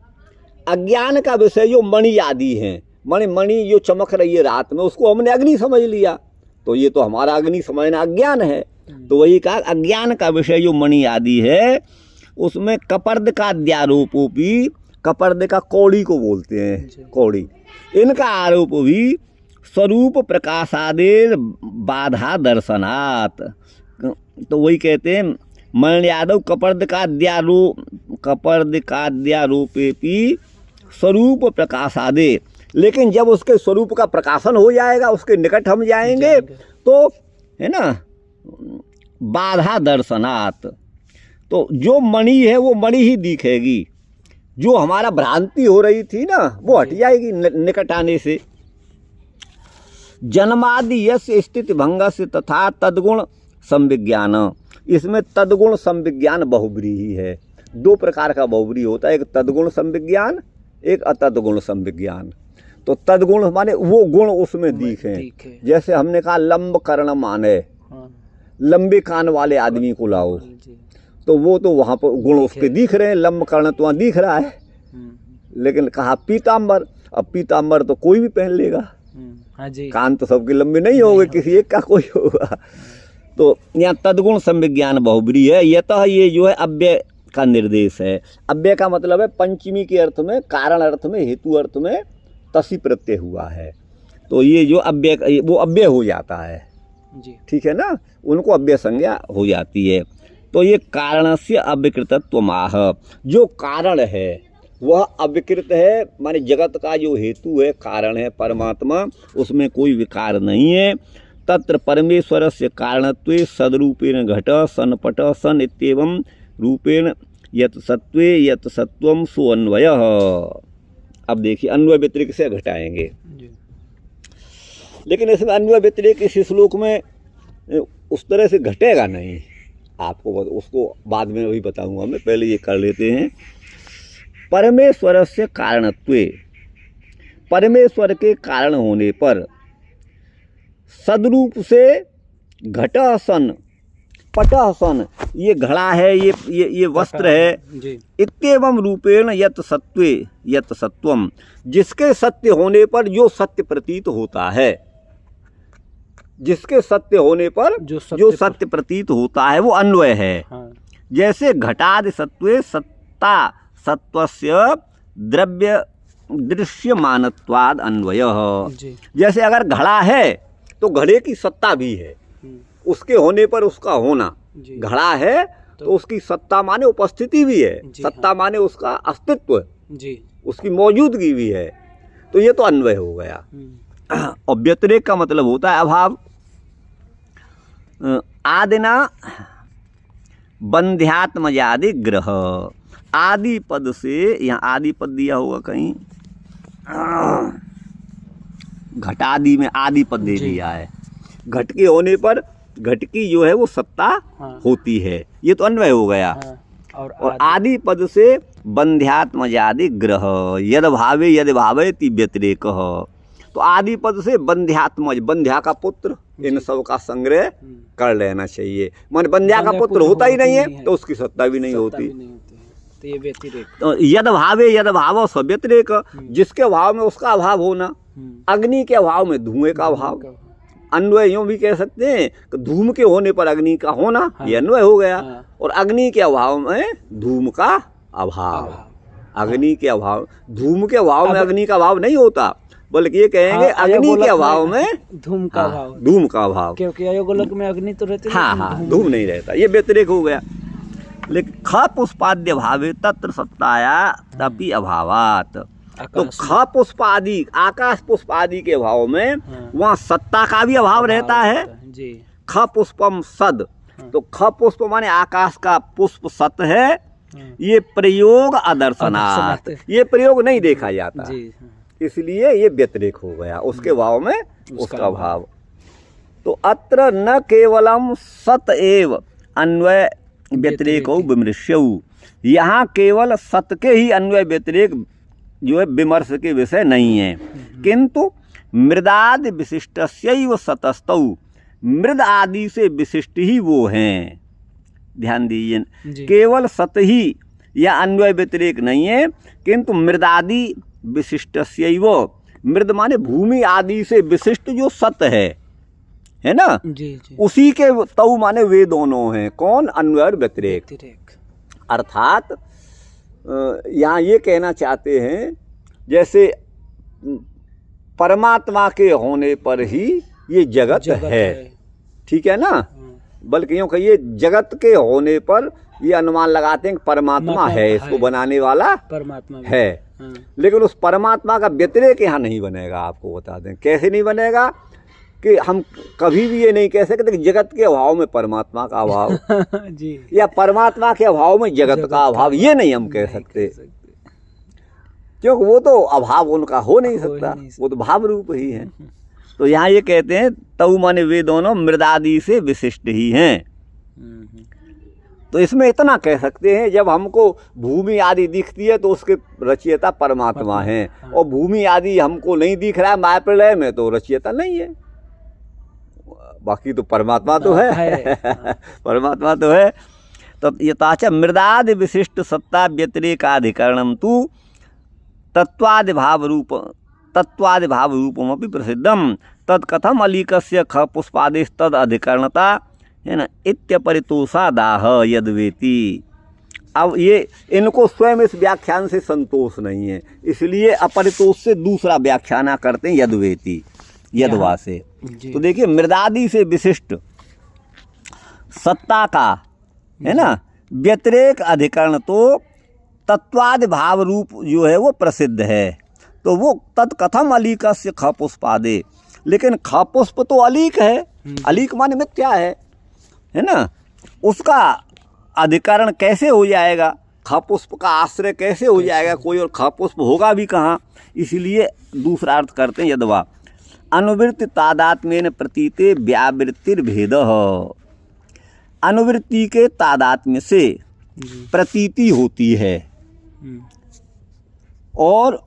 अज्ञान का विषय जो मणि आदि हैं, मणि जो चमक रही है रात में, उसको हमने अग्नि समझ लिया, तो ये तो हमारा अग्नि समझना अज्ञान है। तो वही कहा अज्ञान का विषय जो मणि आदि है, उसमें कपर्द का अध्यारोपो भी, कपर्द का कौड़ी को बोलते हैं, कौड़ी, इनका आरोप भी स्वरूप प्रकाशादेर बाधा दर्शनात्। तो वही कहते हैं मण यादव कपर्द का अध्यारोपे भी स्वरूप प्रकाशादे। लेकिन जब उसके स्वरूप का प्रकाशन हो जाएगा, उसके निकट हम जाएंगे तो है ना, बाधा दर्शनात्, तो जो मणि है वो मणि ही दिखेगी। जो हमारा भ्रांति हो रही थी ना, वो हट जाएगी निकट आने से। जन्मादि यश स्थिति भंग से तथा तद्गुण संविज्ञान। इसमें तद्गुण संविज्ञान बहुब्रीही है। 2 प्रकार का बहुब्री होता है, एक तद्गुण संविज्ञान, एक अतद्गुण संविज्ञान। तो तद्गुण माने वो गुण उसमें दिखे। जैसे हमने कहा लंब कर्ण माने, लंबे कान वाले आदमी को लाओ, तो वो तो वहाँ पर गुण उसके दिख रहे हैं, लंब कर्ण तो वहाँ दिख रहा है। लेकिन कहा पीताम्बर, अब पीताम्बर तो कोई भी पहन लेगा, कान तो सबके लंबे नहीं होंगे, किसी एक का कोई होगा। तो यहाँ तद्गुण संविज्ञान बहुब्री है। यतः ये जो है अव्यय का निर्देश है। अव्यय का मतलब है पंचमी के अर्थ में, कारण अर्थ में, हेतु अर्थ में तसी प्रत्यय हुआ है। तो ये जो अव्यय, वो अव्यय हो जाता है, ठीक है ना, उनको अव्यय संज्ञा हो जाती है। तो ये कारणस्य अविकृतत्वमाह। जो कारण है वह अविकृत है, माने जगत का जो हेतु है, कारण है परमात्मा, उसमें कोई विकार नहीं है। तत्र परमेश्वरस्य कारणत्वे सदरूपेण घट सनपट सन इत्येवं रूपेण यत सत्वे यत सत्वम सो अन्वयः। अब देखिए अन्वय व्यतिरिक्त से घटाएंगे। लेकिन इसमें अन्वय व्यतिरेक इस श्लोक में उस तरह से घटेगा नहीं। आपको उसको बाद में अभी बताऊंगा मैं, पहले ये कर लेते हैं। परमेश्वर से कारणत्वे, परमेश्वर के कारण होने पर सदरूप से घटः सन पटः सन, ये घड़ा है, ये वस्त्र है, जी। इत्येवं रूपेण यत सत्वे यत सत्वम, जिसके सत्य होने पर जो सत्य प्रतीत होता है, जिसके सत्य होने पर जो सत्य प्रतीत होता है वो अन्वय है। हाँ। जैसे घटादि सत्वे सत्ता सत्वस्य द्रव्य दृश्यमानत्वाद अन्वय। जी। जैसे अगर घड़ा है तो घड़े की सत्ता भी है, उसके होने पर उसका होना। घड़ा है तो उसकी सत्ता माने उपस्थिति भी है, सत्ता माने उसका अस्तित्व जी, उसकी मौजूदगी भी है, तो ये तो अन्वय हो गया। और व्यतिरेक का मतलब होता है अभाव। आदिना बंध्यात्मजादि ग्रह, आदि पद से, यहाँ आदि पद दिया होगा कहीं, घटादि में आदि पद दे दिया है। घट के होने पर घट की जो है वो सत्ता होती है, ये तो अन्वय हो गया। और आदि पद से बंध्यात्मजादि ग्रह, यद भावे यद भावेति व्यतिरेक, तो आदि पद से बंध्यात्मज, बंध्या का पुत्र, इन सब का संग्रह कर लेना चाहिए। मान बंध्या का पुत्र होता ही नहीं है तो उसकी सत्ता भी नहीं होती, तो ये व्यतिरेक। तो यद भावे यद भाव स व्यतिरेक, जिसके भाव में उसका अभाव होना। अग्नि के अभाव में धुएं का अभाव, अन्वय यूँ भी कह सकते हैं कि धूम के होने पर अग्नि का होना, ये अन्वय हो गया। और अग्नि के अभाव में धूम का अभाव, अग्नि के अभाव, धूम के अभाव में अग्नि का अभाव नहीं होता, बल्कि ये कहेंगे अग्नि के अभाव में धूम का अभाव, धूम का अभाव, क्योंकि अयोगोलक में अग्नि तो रहती है। हाँ, धूम नहीं रहता, ये व्यतिरेक हो गया। लेकिन ख पुष्पाद्य भावे तत्र सत्ताया तपि अभावात, तो ख पुष्प आदि, आकाश पुष्प आदि के भाव में वहाँ सत्ता का भी अभाव रहता है जी। ख पुष्पम सद, तो ख पुष्प माने आकाश का पुष्प सत है, ये प्रयोग अदर्शनात्, ये प्रयोग नहीं देखा जाता जी। इसलिए ये व्यतिरेक हो गया, उसके भाव में उसका भाव। तो अत्र न केवलम सत एव अन्वय व्यतिरेक विमृश्यौ, यहाँ केवल सत के ही अन्वय व्यतिरेक जो है विमर्श के विषय नहीं है, किंतु मृदादि विशिष्टस्यैव सतस्तौ, मृद आदि से विशिष्ट ही वो हैं। ध्यान दीजिए, केवल सत ही या अन्वय व्यतिरेक नहीं है, किंतु मृदादि विशिष्टस्यैव, मृद माने भूमि आदि से विशिष्ट जो सत है ना जी। उसी के तौ माने वे दोनों हैं, कौन? अन्वय और व्यतिरेक। अर्थात यहाँ ये कहना चाहते हैं, जैसे परमात्मा के होने पर ही ये जगत है, ठीक है ना, बल्कि यूँ कहिए जगत के होने पर ये अनुमान लगाते हैं कि परमात्मा है, इसको बनाने वाला परमात्मा है। लेकिन उस परमात्मा का व्यतिरेक यहाँ नहीं बनेगा। आपको बता दें कैसे नहीं बनेगा, कि हम कभी भी ये नहीं कह सकते कि जगत के अभाव में परमात्मा का अभाव जी, या परमात्मा के अभाव में जगत का अभाव, ये नहीं हम कह सकते, क्योंकि वो तो अभाव उनका हो नहीं सकता, वो तो भाव रूप ही है। तो यहाँ ये कहते हैं तऊ माने वे दोनों मृदादि से विशिष्ट ही हैं। तो इसमें इतना कह सकते हैं, जब हमको भूमि आदि दिखती है तो उसके रचयिता परमात्मा हैं, और भूमि आदि हमको नहीं दिख रहा है माया प्रलय में, तो रचयिता नहीं है, बाकी तो परमात्मा तो है। परमात्मा तो है। तो यथाच मृदादि विशिष्ट सत्ता व्यतिरेकाधिकरणम तु तत्वादि भाव रूपमपि प्रसिद्धम, तत्कथम अलीकस्य ख पुष्पादेश तद अधिकरणता है ना, इत्यपरितोषादाह यद्वेति। अब ये इनको स्वयं इस व्याख्यान से संतोष नहीं है, इसलिए अपरितोष से दूसरा व्याख्याना करते हैं यद्वेति, यद्वा से। तो देखिए मृदादि से विशिष्ट सत्ता का है ना व्यतिरेक अधिकरण तो तत्वादि भाव रूप जो है वो प्रसिद्ध है, तो वो तत्कथम अलीकस्य ख पुष्पादे, लेकिन ख पुष्प तो अलीक है, अलीक माने मिथ्या है ना, उसका अधिकरण कैसे हो जाएगा, ख पुष्प का आश्रय कैसे हो जाएगा कोई, और ख पुष्प होगा भी कहाँ, इसलिए दूसरा अर्थ करते हैं यद्वा। अनुवृत्ति तादात्म्येन प्रतीते व्यावृत्तिर्भेदः। अनुवृत्ति के तादात्म्य से जी। प्रतीति होती है, हम्म, और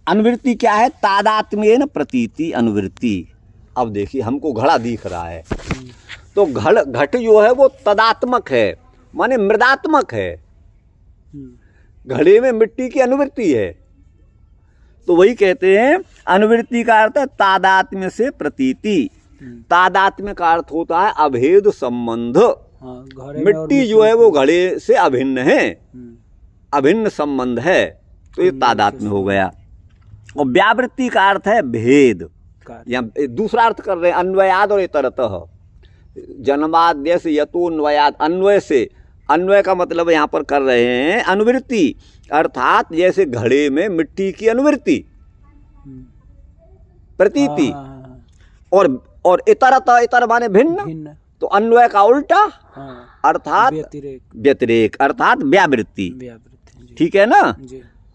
अनुवृत्ति क्या है? तादात्म्येन प्रतीति अनुवृत्ति। अब देखिए हमको घड़ा दिख रहा है, तो घट जो है वो तदात्मक है, माने मृदात्मक है। घड़े में मिट्टी की अनुवृत्ति है, तो वही कहते हैं अनुवृत्ति का अर्थ है तादात्म्य से प्रतीति। तादात्म्य का अर्थ होता है अभेद संबंध। हाँ, घड़े में और मिट्टी जो है वो घड़े से अभिन्न है, अभिन्न संबंध है, तो ये तादात्म्य हो गया। और व्यावृत्ति का अर्थ है भेद। यहाँ दूसरा अर्थ कर रहे हैं अन्वयाद और इतरतः। जन्माद्य से यतोन्वयाद, अन्वय से, अन्वय का मतलब यहाँ पर कर रहे हैं अनुवृत्ति, अर्थात जैसे घड़े में मिट्टी की अनुवृत्ति प्रतीति, और इतरतः, इतर माने भिन्न, तो अन्वय का उल्टा अर्थात व्यतिरेक अर्थात व्यावृत्ति। ठीक है ना?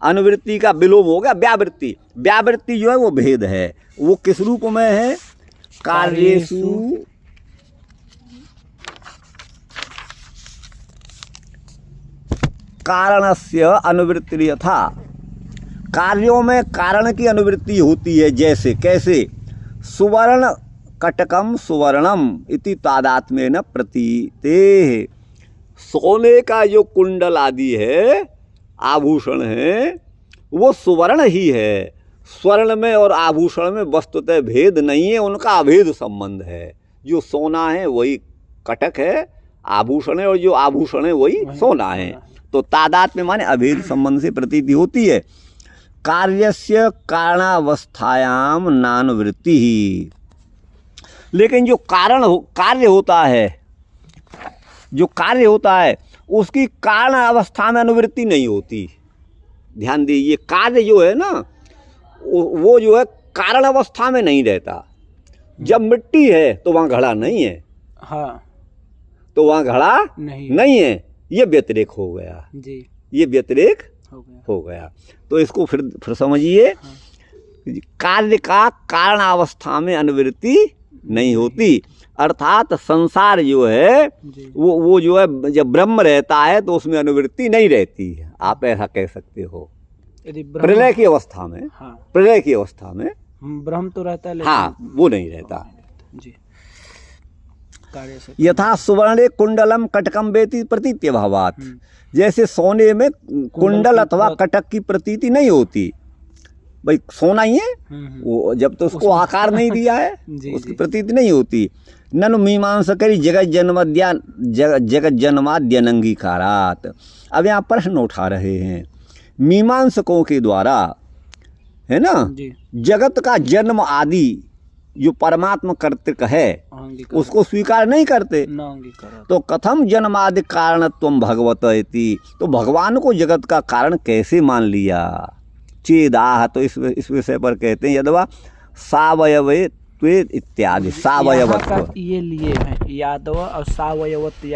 अनुवृत्ति का विलोम हो गया व्यावृत्ति। व्यावृत्ति जो है वो भेद है, वो किस रूप में है? कार्येषु कारणस्य अनुवृत्ति यथा। कार्यों में कारण की अनुवृत्ति होती है, जैसे कैसे? सुवर्ण कटकम सुवर्णम इति तादात्म्येन प्रतीते। सोने का जो कुंडल आदि है, आभूषण है, वो सुवर्ण ही है। स्वर्ण में और आभूषण में वस्तुतः भेद नहीं है, उनका अभेद संबंध है। जो सोना है वही कटक है, आभूषण है, और जो आभूषण है वही सोना है। तो तादात्म्य माने अभेद संबंध से प्रतीति होती है। कार्यस्य कारणावस्थायाम नानुवृत्ति ही। लेकिन जो कार्य होता है, जो कार्य होता है उसकी कारण अवस्था में अनुवृत्ति नहीं होती। ध्यान दीजिए, कार्य जो है ना वो जो है कारण अवस्था में नहीं रहता। जब मिट्टी है तो वहाँ घड़ा नहीं है, हाँ, तो वहाँ घड़ा नहीं है, ये व्यतिरेक हो गया जी, ये व्यतिरेक हो गया। तो इसको फिर समझिए, हाँ। कार्य का कारण अवस्था में अनुवृत्ति नहीं होती, अर्थात संसार जो है वो जो है जब ब्रह्म रहता है तो उसमें अनुवृत्ति नहीं रहती है। आप ऐसा कह सकते हो। यदि प्रलय की अवस्था में, हाँ, प्रलय की अवस्था में ब्रह्म तो रहता है, हाँ, वो नहीं रहता जी। यथा सुवर्णे कुंडलम कटकम वेति प्रतीत्य भावात। जैसे सोने में कुंडल अथवा कटक की प्रतीति नहीं होती। भाई सोना ही है वो, जब तो उसको आकार नहीं दिया है उसकी प्रतीति नहीं होती। ननु मीमांसकरी जगत जन्माद्यनंगीकारात। अब यहाँ प्रश्न उठा रहे हैं मीमांसकों के द्वारा, है ना, जगत का जन्म आदि जो परमात्मा कर्तृक है उसको स्वीकार नहीं करते। तो कथम जन्मादि कारणत्वम भगवत इति। तो भगवान को जगत का कारण कैसे मान लिया? चेदाह, तो इस विषय पर कहते हैं यदवा सावयवे त्वे इत्यादि। सावयवत्व ये लिए हैं, यादव और सावयवत्व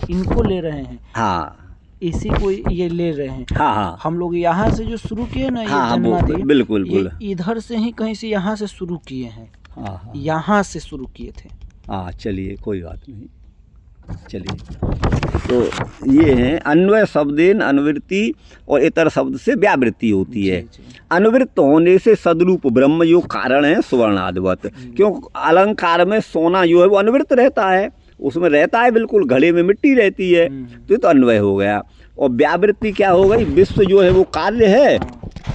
इनको ले रहे हैं, हाँ, इसी को ये ले रहे हैं। हाँ, हाँ। हम लोग यहाँ से जो शुरू किए ना, हाँ, ये जन्मादि, बिल्कुल इधर से ही कहीं से यहाँ से शुरू किए हैं। हाँ, हाँ। यहाँ से शुरू किए थे। हाँ, चलिए कोई बात नहीं, चलिए। तो ये है अन्वय शब्देन अनुवृत्ति और इतर शब्द से व्यावृत्ति होती है। अनुवृत्त होने से सदरूप ब्रह्म जो कारण है सुवर्णादिवत, क्यों अलंकार में सोना जो है वो अनुवृत्त रहता है, उसमें रहता है, बिल्कुल घड़े में मिट्टी रहती है, तो ये तो अन्वय हो गया। और व्यावृत्ति क्या हो गई? विश्व जो है वो कार्य है,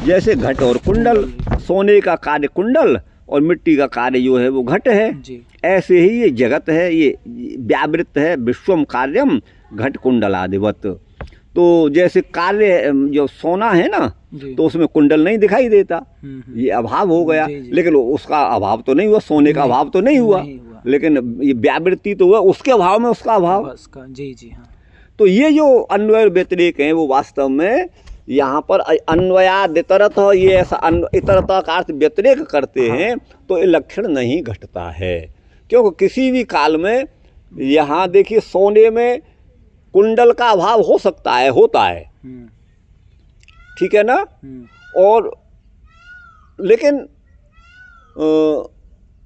जैसे घट और कुंडल, सोने का कार्य कुंडल और मिट्टी का कार्य जो है वो घट है, ऐसे ही ये जगत है, ये व्यावृत्त है, विश्वम कार्यम घट कुंडलादिवत। तो जैसे कार्य जो सोना है ना, तो उसमें कुंडल नहीं दिखाई देता, ये अभाव हो गया। लेकिन उसका अभाव तो नहीं हुआ, सोने का अभाव तो नहीं हुआ, लेकिन ये व्यावृत्ति तो हुआ, उसके अभाव में उसका अभाव। जी जी, हाँ। तो ये जो अन्वय व्यतिरेक हैं वो वास्तव में यहाँ पर अन्वयाद इतरतः, ये ऐसा इतरतः का अर्थ व्यतिरेक करते हैं, तो ये लक्षण नहीं घटता है। क्योंकि किसी भी काल में यहाँ देखिए सोने में कुंडल का अभाव हो सकता है, होता है, ठीक है ना, और लेकिन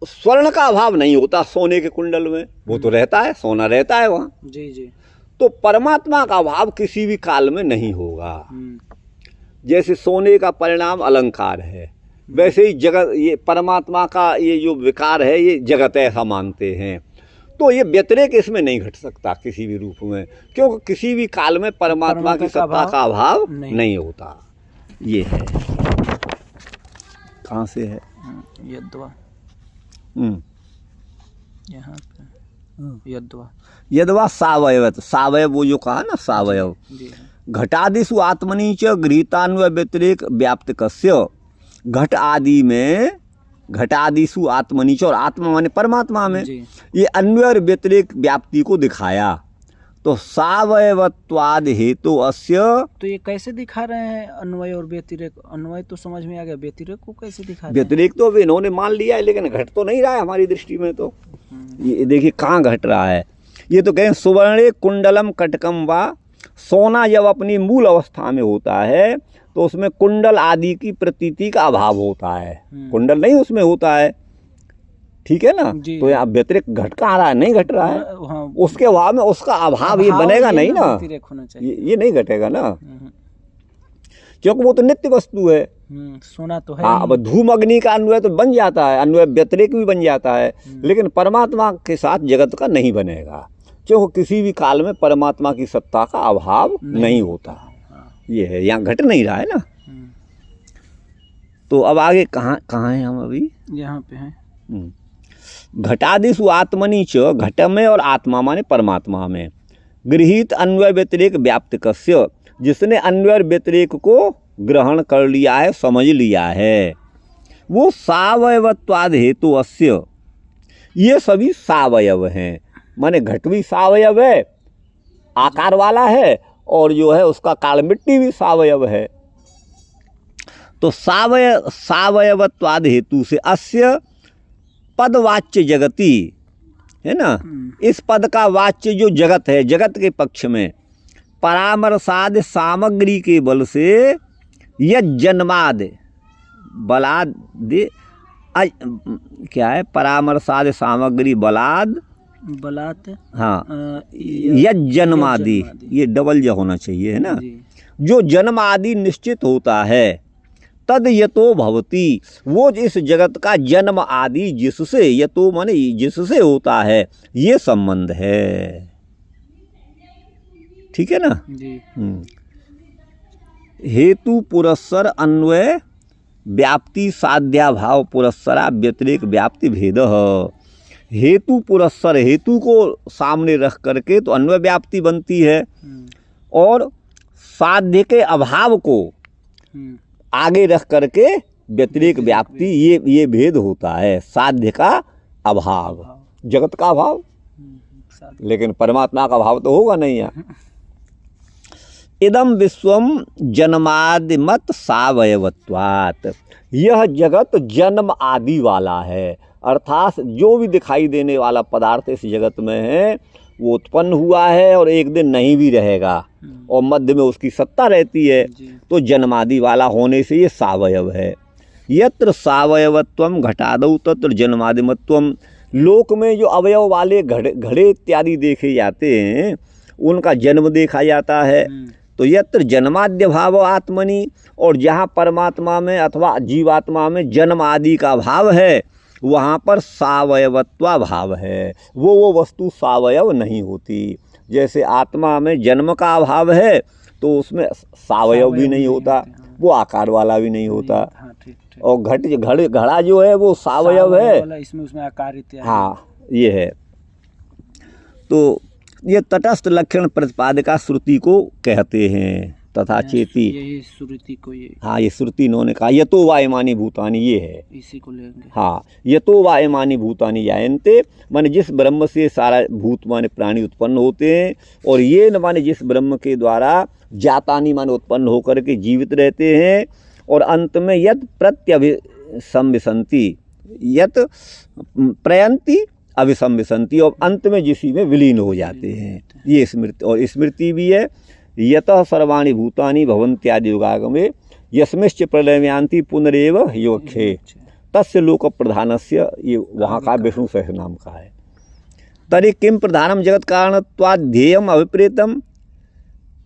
स्वर्ण का अभाव नहीं होता सोने के कुंडल में, वो तो रहता है, सोना रहता है वहाँ। जी जी। तो परमात्मा का अभाव किसी भी काल में नहीं होगा। जैसे सोने का परिणाम अलंकार है, वैसे ही जगत, ये परमात्मा का ये जो विकार है ये जगत ऐसा मानते हैं। तो ये व्यतिरेक इसमें नहीं घट सकता किसी भी रूप में, क्योंकि किसी भी काल में परमात्मा की सत्ता का अभाव नहीं होता। ये है, कहाँ से है यद्वा, यहाँ पे यद्वा सावयव, सावयव वो जो कहा ना सावयव, घटादिषु आत्मनि च गृहीतान्वय व्यतिरेक व्याप्तकस्य, घट आदि में, घटादिषु आत्मनि च, और आत्मा माने परमात्मा में ये अन्वय और व्यतिरेक व्याप्ति को दिखाया। तो सावयवत्वाद हेतु अस्य, तो ये कैसे दिखा रहे हैं अन्वय और व्यतिरेक? अन्वय तो समझ में आ गया, व्यतिरेक को कैसे दिखा रहे हैं? व्यतिरेक तो अब इन्होंने मान लिया है, लेकिन घट तो नहीं रहा है हमारी दृष्टि में। तो ये देखिए कहाँ घट रहा है। ये तो कहें सुवर्णे कुंडलम कटकम वा, सोना जब अपनी मूल अवस्था में होता है तो उसमें कुंडल आदि की प्रतीति का अभाव होता है, कुंडल नहीं उसमें होता है, ठीक है ना। तो यहाँ व्यतिरिक्त घट कहाँ रहा है? नहीं घट रहा है। उसके अभाव में उसका अभाव ये बनेगा नहीं ना, ये नहीं घटेगा ना, क्योंकि वो तो नित्य वस्तु है। सोना तो है। हाँ, अब धूम अग्नि का अन्वय तो बन जाता है, अन्वय व्यतिरेक भी बन जाता है, लेकिन परमात्मा के साथ जगत का नहीं बनेगा, क्योंकि किसी भी काल में परमात्मा की सत्ता का अभाव नहीं होता। ये है, यहाँ घट नहीं रहा है ना। तो अब आगे कहाँ हैं हम? अभी यहाँ पे हैं। घटादिषु आत्मनि च, घट में और आत्मा माने परमात्मा में, गृहीत अन्वय व्यतिरेक व्याप्तकस्य, जिसने अन्वय और व्यतिरेक को ग्रहण कर लिया है, समझ लिया है, वो सावयवत्वाद हेतु अस्य, ये सभी सावयव हैं। माने घट भी सावयव है, आकार वाला है, और जो है उसका काल मिट्टी भी सावयव है। तो सावयवत्वाद हेतु से अस्य पदवाच्य जगति है ना, इस पद का वाच्य जो जगत है, जगत के पक्ष में परामर्शाद सामग्री के बल से यज्जन्माद बलाद क्या है, परामर्शाद सामग्री बलाद बलात, हाँ, यज्जन्मादि, ये डबल ज होना चाहिए है ना, जो जन्म आदि निश्चित होता है, तद यतो भवति, वो इस जगत का जन्म आदि जिससे, यतो माने जिससे होता है, ये संबंध है, ठीक है ना जी। हेतु पुरस्सर अन्वय व्याप्ति साध्या भाव पुरस्सरा व्यतिरेक व्याप्ति भेद। हेतु पुरस्सर, हेतु को सामने रख करके तो अन्वय व्याप्ति बनती है, और साध्य के अभाव को आगे रख करके व्यतिरेक व्याप्ति, ये भेद होता है। साध्य का अभाव, जगत का अभाव, लेकिन परमात्मा का अभाव तो होगा नहीं है। इदम विश्वम जन्मादिमत सावयवत्वात्, यह जगत जन्म आदि वाला है, अर्थात जो भी दिखाई देने वाला पदार्थ इस जगत में है वो उत्पन्न हुआ है और एक दिन नहीं भी रहेगा, और मध्य में उसकी सत्ता रहती है, तो जन्मादि वाला होने से ये सावयव है। यत्र सावयवत्वम घटादौ तत्र जन्मादिमत्वम, लोक में जो अवयव वाले घड़े इत्यादि देखे जाते हैं उनका जन्म देखा जाता है। तो यत्र जन्माद्य भाव आत्मनि, और जहाँ परमात्मा में अथवा जीवात्मा में जन्म आदि का भाव है वहाँ पर सावयवत्वा भाव है, वो वस्तु सावयव नहीं होती। जैसे आत्मा में जन्म का अभाव है तो उसमें सावयव भी नहीं होता, वो आकार वाला भी नहीं होता। और घड़ा जो है वो सावयव है, इसमें उसमें आकार इत्यादि। हाँ, ये है। तो ये तटस्थ लक्षण प्रतिपादिका श्रुति को कहते हैं, तथा चेती, यही श्रुति को, ये हाँ, ये श्रुति इन्होंने कहा यतो वायमानी भूतानि, ये है, इसी को लेंगे। हाँ, यतो वायमानी भूतानि जायन्ते, माने जिस ब्रह्म से सारा भूत माने प्राणी उत्पन्न होते हैं, और ये न माने जिस ब्रह्म के द्वारा जातानी माने उत्पन्न होकर के जीवित रहते हैं, और अंत में यत प्रत्यभिसंविशन्ति, यत प्रयंती अभिसंविशन्ति, और अंत में जिसी में विलीन हो जाते हैं, ये स्मृति। और स्मृति भी है यतः सर्वाणि भूतानि भवन्त्यादि युगागमे यस्मिश्च प्रलययान्ति पुनरेव योक्षे, तस्य लोक प्रधानस्य, ये वहाँ का विष्णु सहस्र नाम का है। तर्हि किम प्रधानम जगत कारणत्वात् ध्येयम अभिप्रेतम,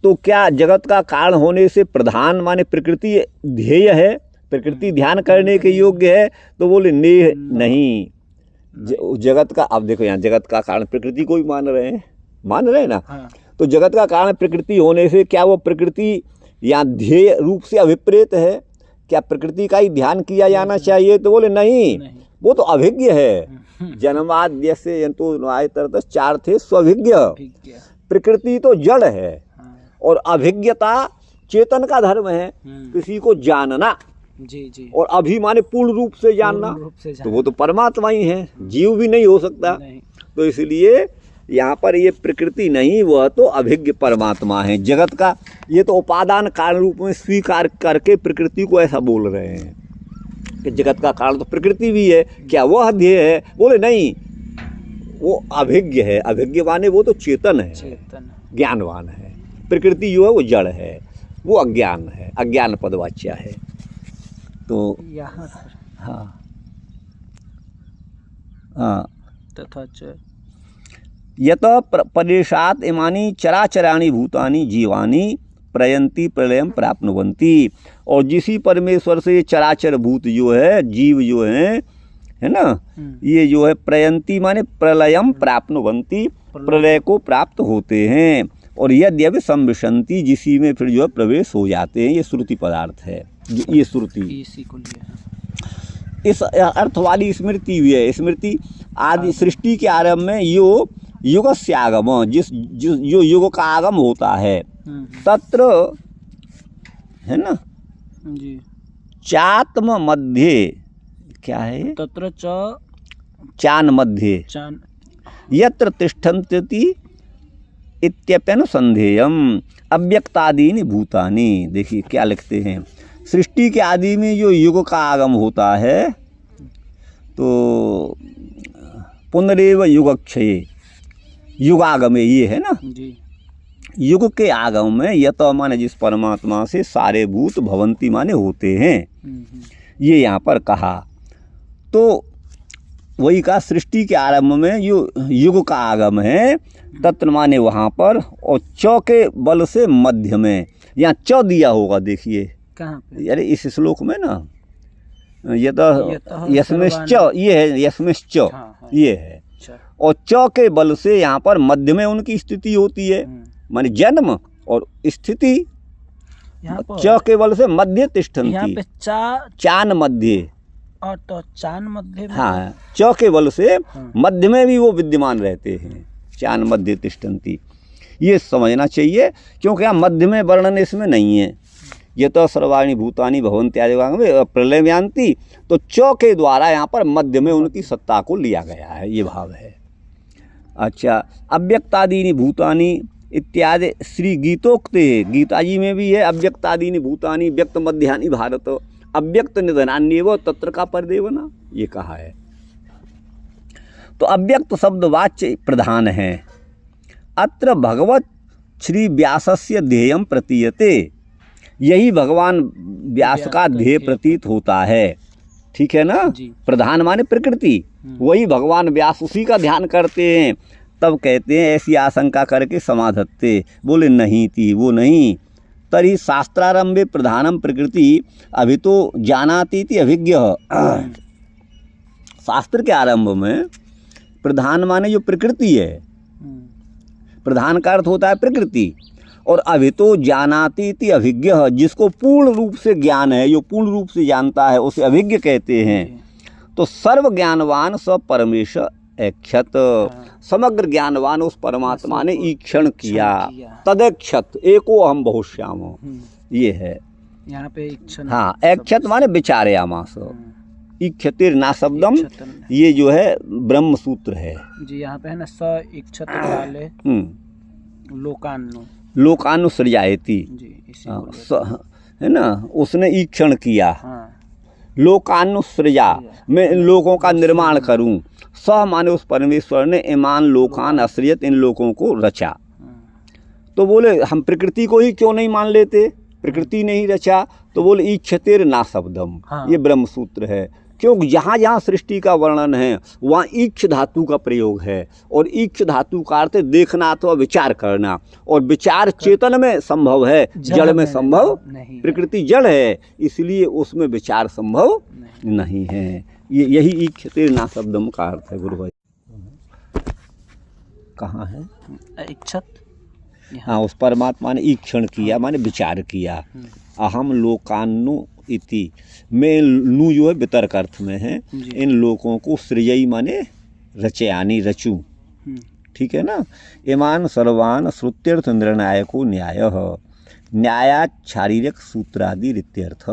तो क्या जगत का कारण होने से प्रधान माने प्रकृति ध्येय है, प्रकृति ध्यान करने के योग्य है? तो बोले नेह नहीं, जगत का, अब देखो यहाँ जगत का कारण प्रकृति को ही मान रहे हैं ना। हाँ। तो जगत का कारण प्रकृति होने से क्या वो प्रकृति यहाँ ध्येय रूप से अभिप्रेत है? क्या प्रकृति का ही ध्यान किया जाना चाहिए? तो बोले नहीं, वो तो अभिज्ञ है। जन्माद्य से यंतो चार थे स्वभिज्ञ, प्रकृति तो जड़ है और अभिज्ञता चेतन का धर्म है, किसी को जानना। जी। और अभी माने पूर्ण रूप से जानना, तो वो तो परमात्मा ही है, जीव भी नहीं हो सकता। तो इसलिए यहाँ पर ये प्रकृति नहीं, वह तो अभिज्ञ परमात्मा है। जगत का ये तो उपादान कारण रूप में स्वीकार करके प्रकृति को ऐसा बोल रहे हैं कि जगत का कारण तो प्रकृति भी है, क्या वह ध्येय है? बोले नहीं, वो अभिज्ञ है। अभिज्ञ माने वो तो चेतन है, ज्ञानवान है। प्रकृति जो है वो जड़ है, वो अज्ञान है, अज्ञान पदवाच्य है। तो यहाँ हाँ तथा यत परेशात इमानी चराचराणि भूतानि जीवानि प्रयंती प्रलयम प्राप्नुवन्ति, और जिसी परमेश्वर से ये चराचर भूत जो है, जीव जो है ना, ये जो है प्रयंती माने प्रलयम प्राप्नुवन्ति, प्रलय को प्राप्त होते हैं। और यद्यपि संविशंति, जिसी में फिर जो है प्रवेश हो जाते हैं। ये श्रुति पदार्थ है, ये श्रुति इसी को लिया, इस अर्थ वाली स्मृति भी है। स्मृति आदि सृष्टि के आरंभ में यो युगस्य आगम, जो युग का आगम होता है, तत्र है ना जी, चात्म मध्य, क्या है तत्र चान मध्य यत्र तिष्ठन्ति इत्यप्यनुसंधेयम अव्यक्तादीनि भूतानि। देखिए क्या लिखते हैं, सृष्टि के आदि में जो युग का आगम होता है, तो पुनरेव युगक्षये, युगागमे, ये है ना जी, युग के आगम में यत माने जिस परमात्मा से सारे भूत भवंती माने होते हैं, ये यहाँ पर कहा। तो वही कहा सृष्टि के आरंभ में जो युग का आगम है, तत्र माने वहाँ पर, और च के बल से मध्य में, यहाँ च दिया होगा, देखिए कहाँ पे? अरे इस श्लोक में ना, यस्मिश्च, ये है यस्मिश्च, ये है, और च के बल से यहाँ पर मध्य में उनकी स्थिति होती है, माने जन्म और स्थिति। च के बल से मध्य तिष्ठन्ति, चान मध्य, और तो चान मध्य में, हाँ, च के बल से मध्य में भी वो विद्यमान रहते हैं, चान मध्य तिष्ठन्ति। ये समझना चाहिए, क्योंकि यहाँ मध्य में वर्णन इसमें नहीं है। ये तो सर्वाणि भूतानि भवन्ति आदि में प्रलय में यान्ति, तो च के द्वारा यहाँ पर मध्य में उनकी सत्ता को लिया गया है, ये भाव है। अच्छा, अव्यक्तादीनि भूतानि इत्यादि श्री गीतोक्ते, गीता जी में भी है, अव्यक्तादीनि भूतानि व्यक्त मध्यानि भारत अव्यक्त निधनान्येव तत्र का परदेवना, ये कहा है। तो अव्यक्त शब्द वाच्य प्रधान है। अत्र भगवत श्री व्यासस्य ध्येयम प्रतीयते, यही भगवान व्यास का ध्येय प्रतीत होता है, ठीक है ना। प्रधान माने प्रकृति, वही भगवान व्यास उसी का ध्यान करते हैं। तब कहते हैं ऐसी आशंका करके समाधत्ते, बोले नहीं थी वो नहीं। तरी शास्त्रारंभे प्रधानम प्रकृति अभी तो जानाती थी अभिज्ञ। शास्त्र के आरंभ में प्रधान माने जो प्रकृति है, प्रधान का अर्थ होता है प्रकृति, और अभी तो जानाती थी अभिज्ञ, जिसको पूर्ण रूप से ज्ञान है, जो पूर्ण रूप से जानता है उसे अभिज्ञ कहते हैं। तो सर्व ज्ञानवान स परमेश्वर ऐक्षत, समग्र ज्ञानवान उस परमात्मा ने ईक्षण किया। तदैक्षत एको अहम बहुश्याम, ये है यहाँ पे इक्षण। हाँ, ऐक्षत माने विचारयामास, इक्षतिर ना शब्दम, ये जो है ब्रह्म सूत्र है जी। यहाँ पे है ना स इक्षत डाले लोकानु, लोकानु सृजायति जी, है ना, उसने ईक्षण किया। हाँ। लोकानु सृजा, मैं इन लोगों का निर्माण करूं। सह माने उस परमेश्वर ने ईमान लोकान असृजत, इन लोगों को रचा। तो बोले हम प्रकृति को ही क्यों नहीं मान लेते, प्रकृति ने ही रचा। तो बोले ईक्षतेर ना शब्दम, ये ब्रह्म सूत्र है। क्योंकि जहाँ जहाँ सृष्टि का वर्णन है वहाँ ईक्ष धातु का प्रयोग है, और ईक्ष धातु का अर्थ है देखना अथवा विचार करना, और विचार चेतन में संभव है, जड़ में संभव नहीं। प्रकृति जड़ है, इसलिए उसमें विचार संभव नहीं है। ये यही ईक्षते ना शब्दम का अर्थ है। गुरु भाई कहाँ है? इच्छत। हाँ, उस परमात्मा ने ईक्षण किया माने विचार किया। अहम लोकान्नु इति में नु जो है वितर्क अर्थ में है, इन लोगों को सृजई माने रचयानी रचू, ठीक है ना। इमान सर्वान श्रुत्यर्थ निर्णायको न्यायः न्यायात शारीरिक सूत्रादि रित्यर्थ।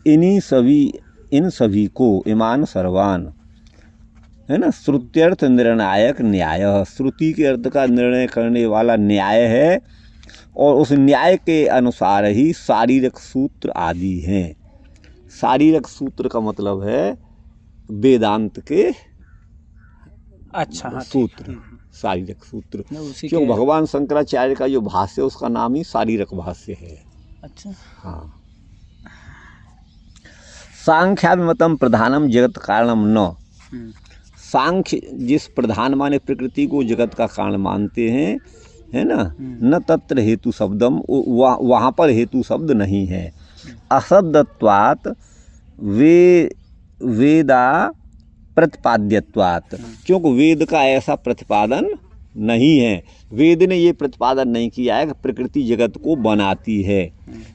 इन सभी को इमान सर्वान है ना, श्रुत्यर्थ निर्णायक न्याय, श्रुति के अर्थ का निर्णय करने वाला न्याय है, और उस न्याय के अनुसार ही शारीरिक सूत्र आदि हैं। शारीरिक सूत्र का मतलब है वेदांत के अच्छा सूत्र, शारीरिक सूत्र। क्यों भगवान शंकराचार्य का जो भाष्य है उसका नाम ही शारीरिक भाष्य है। अच्छा, हाँ। सांख्याभिमतम प्रधानम जगत कारणम न, सांख्य जिस प्रधान माने प्रकृति को जगत का कारण मानते हैं, है ना, न तत्र हेतु शब्दम, वहाँ पर हेतु शब्द नहीं है। अशब्दत्वात् वेदा प्रतिपाद्यत्वात्, क्योंकि वेद का ऐसा प्रतिपादन नहीं है। वेद ने ये प्रतिपादन नहीं किया है कि प्रकृति जगत को बनाती है।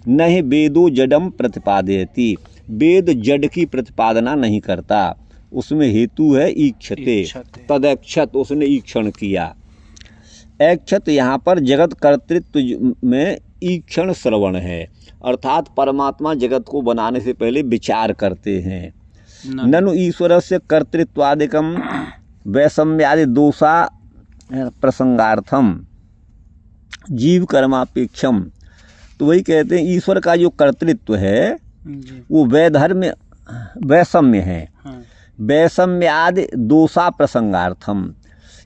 न ही वेदो जडम प्रतिपादयति, वेद जड़ की प्रतिपादना नहीं करता, उसमें हेतु है ईक्षते, तदैक्षत, उसने ईक्षण किया। ऐक्षत यहाँ पर जगत कर्तृत्व में ईक्षण श्रवण है, अर्थात परमात्मा जगत को बनाने से पहले विचार करते हैं। ननु ईश्वरस्य कर्तृत्वादिकम वैषम्यादि दोषा प्रसंगार्थम जीव कर्मापेक्षम, तो वही कहते हैं ईश्वर का जो कर्तृत्व है वो वैधर्म वैषम्य है, वैषम्यादि दोषा प्रसंगार्थम,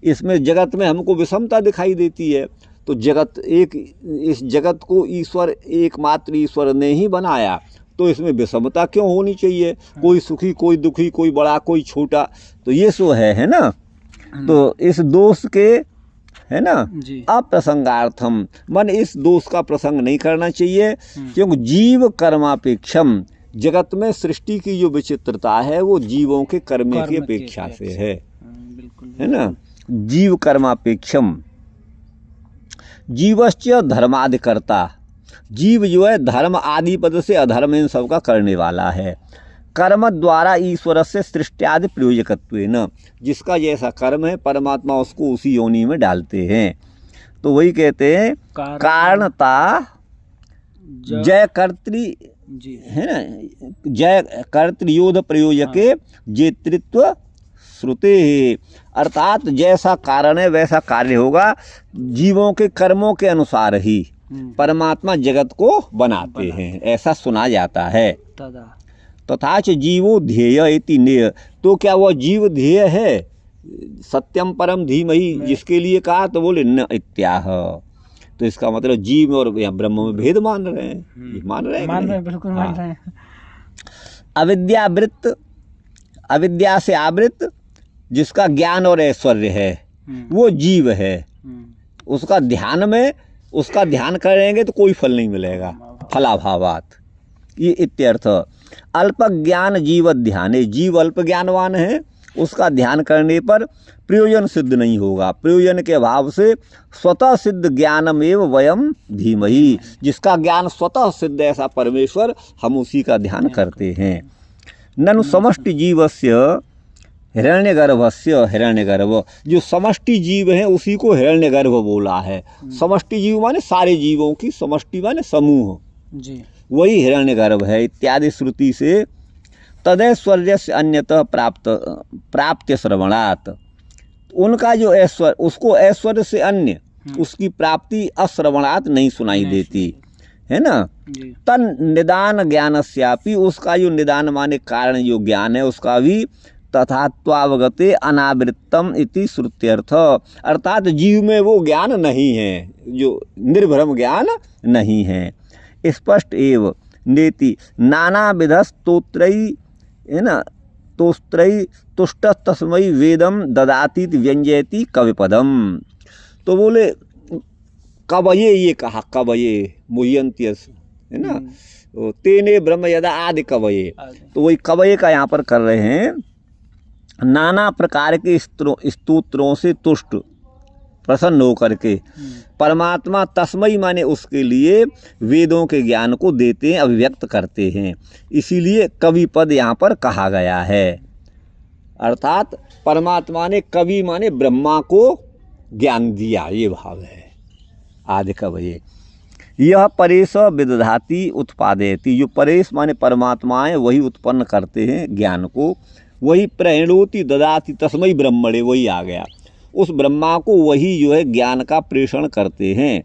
इसमें जगत में हमको विषमता दिखाई देती है, तो जगत एक, इस जगत को ईश्वर एकमात्र ईश्वर ने ही बनाया, तो इसमें विषमता क्यों होनी चाहिए? कोई सुखी, कोई दुखी, कोई बड़ा, कोई छोटा, तो ये सो है ना। तो इस दोष के, है ना, अप्रसंगार्थम, मन इस दोष का प्रसंग नहीं करना चाहिए, क्योंकि जीव कर्मापेक्षम, जगत में सृष्टि की जो विचित्रता है वो जीवों के कर्म की अपेक्षा से है ना। जीव कर्मापेक्षम, जीवश्च धर्मादिकर्ता, जीव जो है धर्म आदि पद से अधर्म इन सब का करने वाला है। कर्म द्वारा ईश्वर से सृष्टि प्रयोजकत्वेन, जिसका जैसा कर्म है परमात्मा उसको उसी योनि में डालते हैं। तो वही कहते हैं कारणता जय कर्तृ, है ना, जय कर्तृयोध प्रयोजके जेतृत्व श्रुते, अर्थात जैसा कारण है वैसा कार्य होगा, जीवों के कर्मों के अनुसार ही परमात्मा जगत को बनाते हैं, ऐसा सुना जाता है। तथा च जीवो ध्येय इति नेय, तो क्या वह जीव ध्येय है? सत्यम परम धीमहि जिसके लिए कहा, तो बोले न इत्याह, तो इसका मतलब जीव और ब्रह्म में भेद मान रहे हैं, मान रहे हैं, बिल्कुल मान रहे हैं। अविद्यावृत्त, अविद्या से आवृत्त जिसका ज्ञान और ऐश्वर्य है वो जीव है, उसका ध्यान में, उसका ध्यान करेंगे तो कोई फल नहीं मिलेगा, फलाभावात, ये इत्यर्थ। अल्प ज्ञान जीव ध्याने, जीव अल्प ज्ञानवान है, उसका ध्यान करने पर प्रयोजन सिद्ध नहीं होगा, प्रयोजन के अभाव से स्वतः सिद्ध ज्ञानमेव वयम धीमहि, जिसका ज्ञान स्वतः सिद्ध ऐसा परमेश्वर, हम उसी का ध्यान करते हैं। ननु समष्टि जीवस्य हिरण्यगर्भस्य हिरण्यगर्भ, जो समष्टि जीव है उसी को हिरण्यगर्भ बोला है। समष्टि जीव माने सारे जीवों की, समष्टि माने समूह जी, वही हिरण्यगर्भ है इत्यादि श्रुति से। तदैश्वर्य से अन्यतः प्राप्त श्रवणात्, उनका जो ऐश्वर्य, उसको ऐश्वर्य से अन्य उसकी प्राप्ति अश्रवणात् नहीं सुनाई देती, है ना। तन निदान ज्ञानस्यापि, उसका जो निदान माने कारण जो ज्ञान है उसका भी तथात्वावगते अनावृत्तम इति श्रुत्यर्थ, अर्थात जीव में वो ज्ञान नहीं है, जो निर्भ्रम ज्ञान नहीं है। स्पष्ट एव नेति नानाविध स्तोत्रैः है ना, तोस्त्रयी तुष्ट तस्मयी वेदम ददाती व्यंजयति कविपदम। तो बोले कवये, ये कहा कवये मुह्यंत्यस, है ना, तो तेने ब्रह्म यदा आदि कवये। तो वही कवये का यहाँ पर कर रहे हैं, नाना प्रकार के स्तोत्रों से तुष्ट प्रसन्न होकर के परमात्मा तस्मयी माने उसके लिए वेदों के ज्ञान को देते हैं, अभिव्यक्त करते हैं, इसीलिए कवि पद यहाँ पर कहा गया है। अर्थात परमात्मा ने कवि माने ब्रह्मा को ज्ञान दिया, ये भाव है। आदि कवये यह परेश विदधाति उत्पादयति, जो परेश माने परमात्मा है वही उत्पन्न करते हैं ज्ञान को, वही प्रणोति ददाति तस्मै ब्रह्मणे, वही आ गया, उस ब्रह्मा को वही जो है ज्ञान का प्रेषण करते हैं।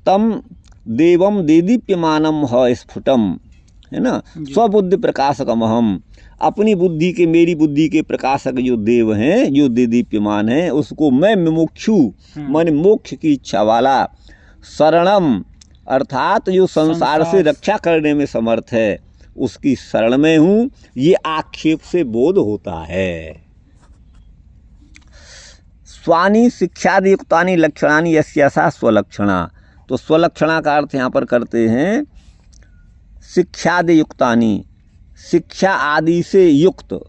तम देवम देदीप्यमानम ह स्फुटम, है ना, स्वबुद्धि प्रकाशकम हम, अपनी बुद्धि के, मेरी बुद्धि के प्रकाशक जो देव हैं, जो देदीप्यमान हैं, उसको मैं मुमुक्षु माने मोक्ष की इच्छा वाला, शरणम अर्थात जो संसार से रक्षा करने में समर्थ है, उसकी शरण में हूँ, ये आक्षेप से बोध होता है। स्वानी शिक्षादि युक्तानि लक्षणानि यस्यासा स्वलक्षणा, तो स्वलक्षणा का अर्थ यहाँ पर करते हैं शिक्षादि युक्तानि, शिक्षा आदि से युक्त,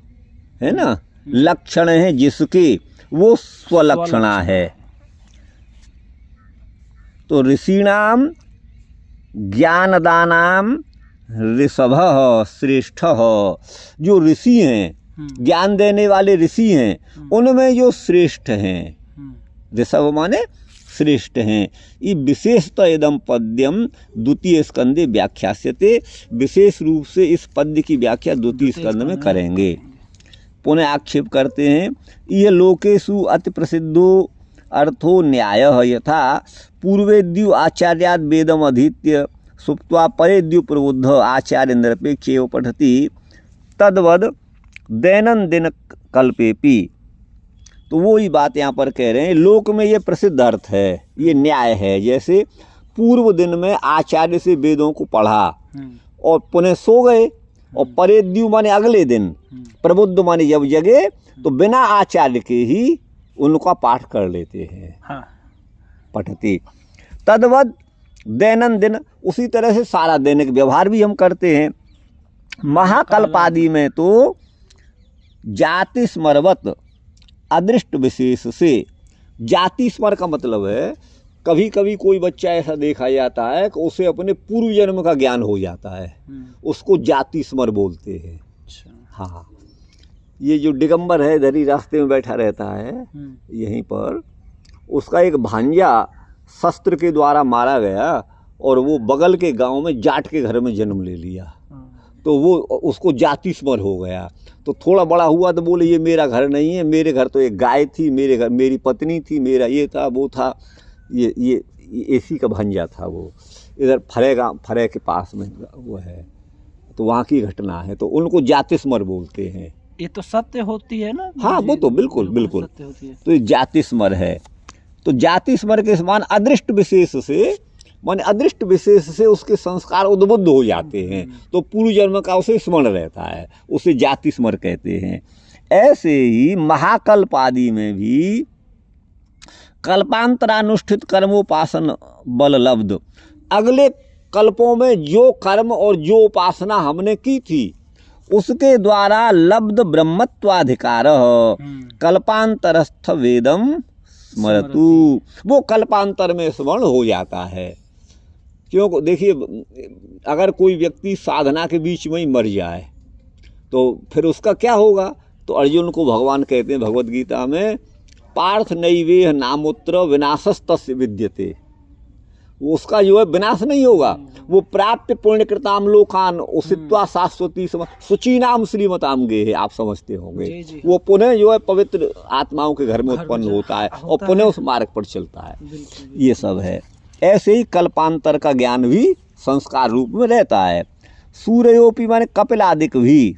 है ना, लक्षण है जिसके, वो स्वलक्षणा है। तो ऋषीणाम ज्ञानदानाम ऋषभः श्रेष्ठः, जो ऋषि हैं, ज्ञान देने वाले ऋषि हैं, उनमें जो श्रेष्ठ हैं, ऋषभ माने श्रेष्ठ हैं। ये विशेषतः इदम पद्यम द्वितीय स्कंदे व्याख्यास्यते, विशेष रूप से इस पद्य की व्याख्या द्वितीय स्कंद में करेंगे। पुनः आक्षेप करते हैं, यह लोकेषु अति प्रसिद्धो अर्थो न्यायः यथा पूर्वेद्यु आचार्याद वेदम अधीत्य सुप्त्वा परेद्यु प्रबुद्ध आचार्य निरपेक्षेव पठति तद्वद दैनंदिन कल्पेपि। तो वो ही बात यहाँ पर कह रहे हैं, लोक में ये प्रसिद्ध अर्थ है, ये न्याय है। जैसे पूर्व दिन में आचार्य से वेदों को पढ़ा और पुनः सो गए, और परेद्यु माने अगले दिन, प्रबुद्ध माने जब जगे तो बिना आचार्य के ही उनका पाठ कर लेते हैं। पठती तद्वद दैनंदिन, उसी तरह से सारा दैनिक व्यवहार भी हम करते हैं। महाकल्प आदि में तो जाति स्मरवत अदृष्ट विशेष से, जाति स्मर का मतलब है कभी कभी कोई बच्चा ऐसा देखा जाता है कि उसे अपने पूर्व जन्म का ज्ञान हो जाता है, उसको जाति स्मर बोलते हैं। हाँ, ये जो दिगंबर है इधर ही रास्ते में बैठा रहता है यहीं पर, उसका एक भांजा शस्त्र के द्वारा मारा गया और वो बगल के गांव में जाट के घर में जन्म ले लिया, तो वो उसको जाति स्मर हो गया। तो थोड़ा बड़ा हुआ तो बोले ये मेरा घर नहीं है, मेरे घर तो एक गाय थी, मेरे घर मेरी पत्नी थी, मेरा ये था वो था, ये एसी का भांजा था वो, इधर फरे के पास में वो है, तो वहाँ की घटना है, तो उनको जाति स्मर बोलते हैं। ये तो सत्य होती है ना। हाँ, वो तो बिल्कुल बिल्कुल सत्य होती है। तो ये जाति स्मर है। तो जाति स्मर के समान अदृष्ट विशेष से, माने अदृष्ट विशेष से उसके संस्कार उद्बुद्ध हो जाते हैं, तो पूर्व जन्म का उसे स्मरण रहता है, उसे जाति स्मर कहते हैं। ऐसे ही महाकल्प आदि में भी कल्पांतरानुष्ठित कर्मोपासन बल लब्ध, अगले कल्पों में जो कर्म और जो उपासना हमने की थी उसके द्वारा लब्ध ब्रह्मत्वाधिकार कल्पांतरस्थ वेदम स्मरतु, वो कल्पांतर में स्मरण हो जाता है। क्यों, देखिए अगर कोई व्यक्ति साधना के बीच में ही मर जाए तो फिर उसका क्या होगा, तो अर्जुन को भगवान कहते हैं भगवद गीता में, पार्थ नैवेह नामोत्र विनाशस्तस्य विद्यते, वो उसका जो है विनाश नहीं होगा, वो प्राप्त पुण्यकृताम लोकान उसित्वा शाश्वती सुचीनाम श्रीमताम गे है, आप समझते होंगे। वो पुनः जो है पवित्र आत्माओं के घर में उत्पन्न होता है और पुनः उस मार्ग पर चलता है। ये सब है। ऐसे ही कल्पांतर का ज्ञान भी संस्कार रूप में रहता है। सूर्योपी माने कपिल आदिक भी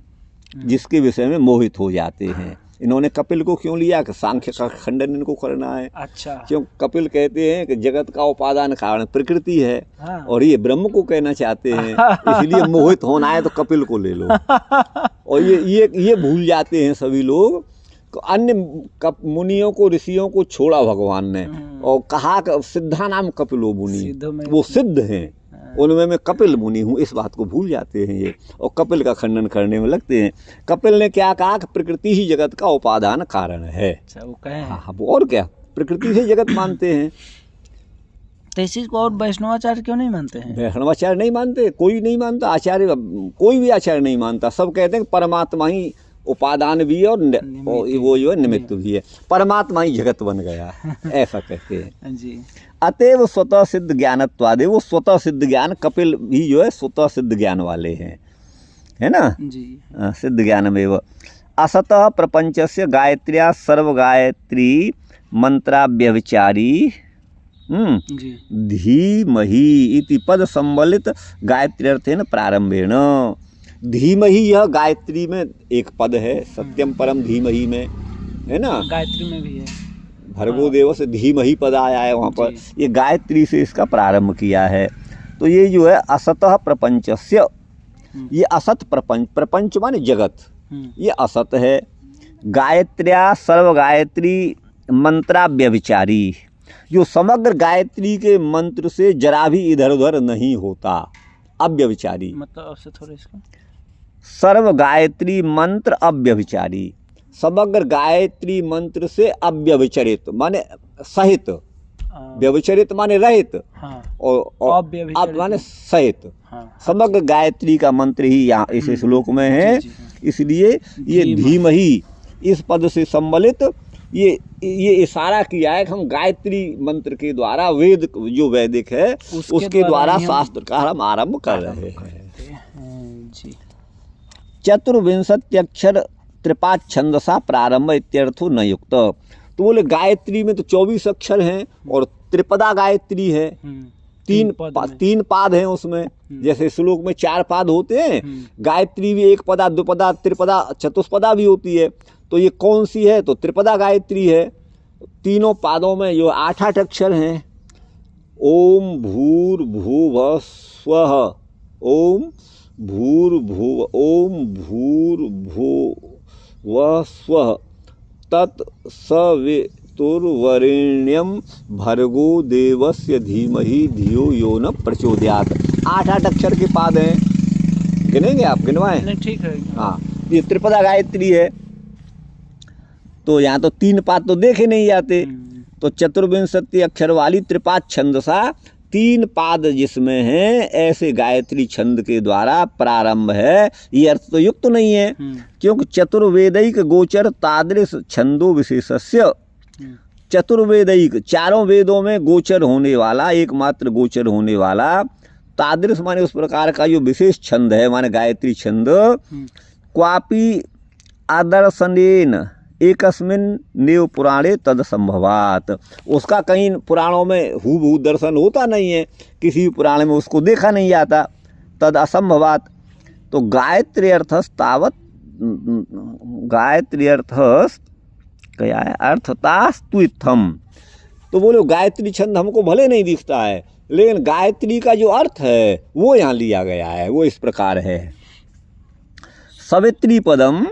जिसके विषय में मोहित हो जाते हैं। इन्होंने कपिल को क्यों लिया कि सांख्य का खंडन इनको करना है। अच्छा। क्यों कपिल कहते हैं कि जगत का उपादान कारण प्रकृति है, हाँ। और ये ब्रह्म को कहना चाहते हैं, इसलिए मोहित होना है तो कपिल को ले लो। और ये भूल जाते हैं सभी लोग। अन्य मुनियों को, ऋषियों को छोड़ा भगवान ने और कहा कि सिद्धा नाम कपिलो मुनि, वो सिद्ध हैं, उनमें मैं कपिल मुनि हूँ, इस बात को भूल जाते हैं ये, और कपिल का खंडन करने में लगते हैं। कपिल ने क्या कहा कि प्रकृति ही जगत का उपादान कारण है। अच्छा, वो कहे हैं। हाँ, और क्या, प्रकृति से जगत मानते हैं। तो इस चीज को और वैष्णवाचार्य क्यों नहीं मानते हैं? वैष्णवाचार्य नहीं मानते, कोई नहीं मानता, आचार्य कोई भी आचार्य नहीं मानता। सब कहते हैं कि परमात्मा ही उपादान भी है और वो जो है निमित्त भी है, परमात्मा ही जगत बन गया, ऐसा कहते हैं जी। अतएव स्वतः सिद्ध ज्ञानत्वादे, वो स्वतः सिद्ध ज्ञान, कपिल भी जो है स्वतः सिद्ध ज्ञान वाले हैं, है ना जी। सिद्ध ज्ञानमेव असतः प्रपंचस्य गायत्र्या सर्व गायत्री मंत्राव्यभिचारी जी। धीमहि इति पद संबलित गायत्र्यर्थेन प्रारंभेण। धीमहि यह गायत्री में एक पद है, सत्यम परम धीमहि में, है ना, गायत्री में भी है, भर्गो देव से धीमहि पद आया है वहाँ पर, ये गायत्री से इसका प्रारंभ किया है। तो ये जो है असतः प्रपंचस्य, ये असत प्रपंच, प्रपंच माने जगत, ये असत है। गायत्र्या सर्व गायत्री मंत्राव्यभिचारी, जो समग्र गायत्री के मंत्र से जरा भी इधर उधर नहीं होता, अव्यभिचारी मतलब आपसे थोड़ा इसका सर्व गायत्री मंत्र अव्यभिचारी, समग्र गायत्री मंत्र से अव्यभिचरित माने सहित, व्यभिचरित माने रहित, हाँ। और अब माने सहित, हाँ। समग्र गायत्री का मंत्र ही यहाँ इस श्लोक में है, इसलिए ये धीमहि इस पद से सम्मिलित ये इशारा किया है कि हम गायत्री मंत्र के द्वारा वेद जो वैदिक है उसके द्वारा शास्त्र का हम आरंभ कर रहे हैं जी। चतुर्विंशत्यक्षर त्रिपाद छंदसा प्रारंभ इत्यर्थो न युक्त। तो बोले गायत्री में तो 24 अक्षर हैं और त्रिपदा गायत्री है, तीन पाद हैं उसमें, जैसे श्लोक में 4 पाद होते हैं, गायत्री भी 1 पदा, 2 पदा, त्रिपदा, चतुष्पदा भी होती है। तो ये कौन सी है? तो त्रिपदा गायत्री है। तीनों पादों में जो 8-8 अक्षर हैं, ओम भूर्भुवः स्वः, ओम भूर्भुवः स्वः तत्सवितुर्वरेण्यं भर्गो देवस्य धीमहि धियो यो न प्रचोदयात्। 8-8 अक्षर के पाद हैं, गिनेंगे आप? गिनवाएं? नहीं, ठीक है। हाँ, ये त्रिपदा गायत्री है। तो यहाँ तो 3 पाद तो देखे नहीं जाते, तो चतुर्विंशति अक्षर वाली त्रिपाद छंदसा 3 पाद जिसमें हैं, ऐसे गायत्री छंद के द्वारा प्रारंभ है। ये अर्थ तो युक्त नहीं है, क्योंकि चतुर्वेदैक गोचर तादृश छंदो विशेषस्य, चतुर्वेदैक 4 वेदों में गोचर होने वाला, एकमात्र गोचर होने वाला, तादृश माने उस प्रकार का जो विशेष छंद है, माने गायत्री छंद, क्वापि आदर्शनेन एकस्मिन् नेव पुराणे तद संभवात, उसका कहीं पुराणों में हूबहू दर्शन होता नहीं है, किसी भी पुराण में उसको देखा नहीं जाता, तद असंभवात। तो गायत्री अर्थस तावत, गायत्री अर्थस क्या है? अर्थतास्तु इत्थम। तो बोलो गायत्री छंद हमको भले नहीं दिखता है, लेकिन गायत्री का जो अर्थ है वो यहाँ लिया गया है, वो इस प्रकार है। सवित्री पदम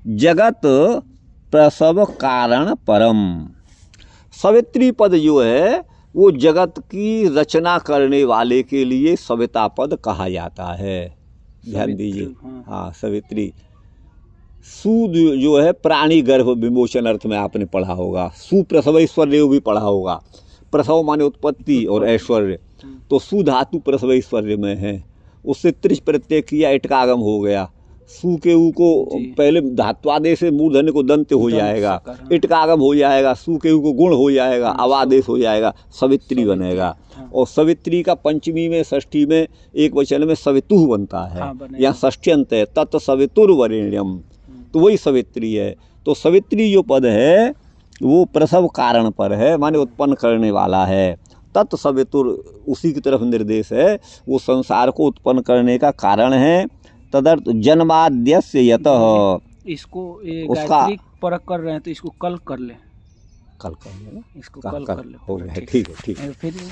जगत प्रसव कारण परम। सवित्री पद जो है वो जगत की रचना करने वाले के लिए सविता पद कहा जाता है। ध्यान दीजिए, हाँ, सवित्री। सु जो है प्राणी गर्भ विमोचन अर्थ में आपने पढ़ा होगा, सुप्रसव ऐश्वर्य भी पढ़ा होगा। प्रसव माने उत्पत्ति और ऐश्वर्य, तो सु धातु प्रसव ऐश्वर्य में है, उससे त्रिश प्रत्यय किया, इटकागम हो गया। सु के ऊ को पहले धात्वादेश से मूर्धन्य को दंत हो जाएगा, इटकागम हो जाएगा, सु के ऊ को गुण हो जाएगा, अवादेश हो जाएगा, सवित्री बनेगा। और सवित्री का पंचमी में, षष्ठी में, एक वचन में सवितुः बनता है, यहाँ षष्ठ्यंत है, तत् सवितुर्वरेण्यम, तो वही सवित्री है। तो सवित्री जो पद है वो प्रसव कारण पर है, माने उत्पन्न करने वाला है। तत् सवितुर उसी की तरफ निर्देश है, वो संसार को उत्पन्न करने का कारण है। तदर्थ जन्माद्यस्य यतः, इसको ये उसका- गायत्री परख कर रहे हैं तो इसको कल कर ले, कल कर लेना, इसको कल कल कर ले हो पूरा, गया, ठीक है, ठीक है। फिर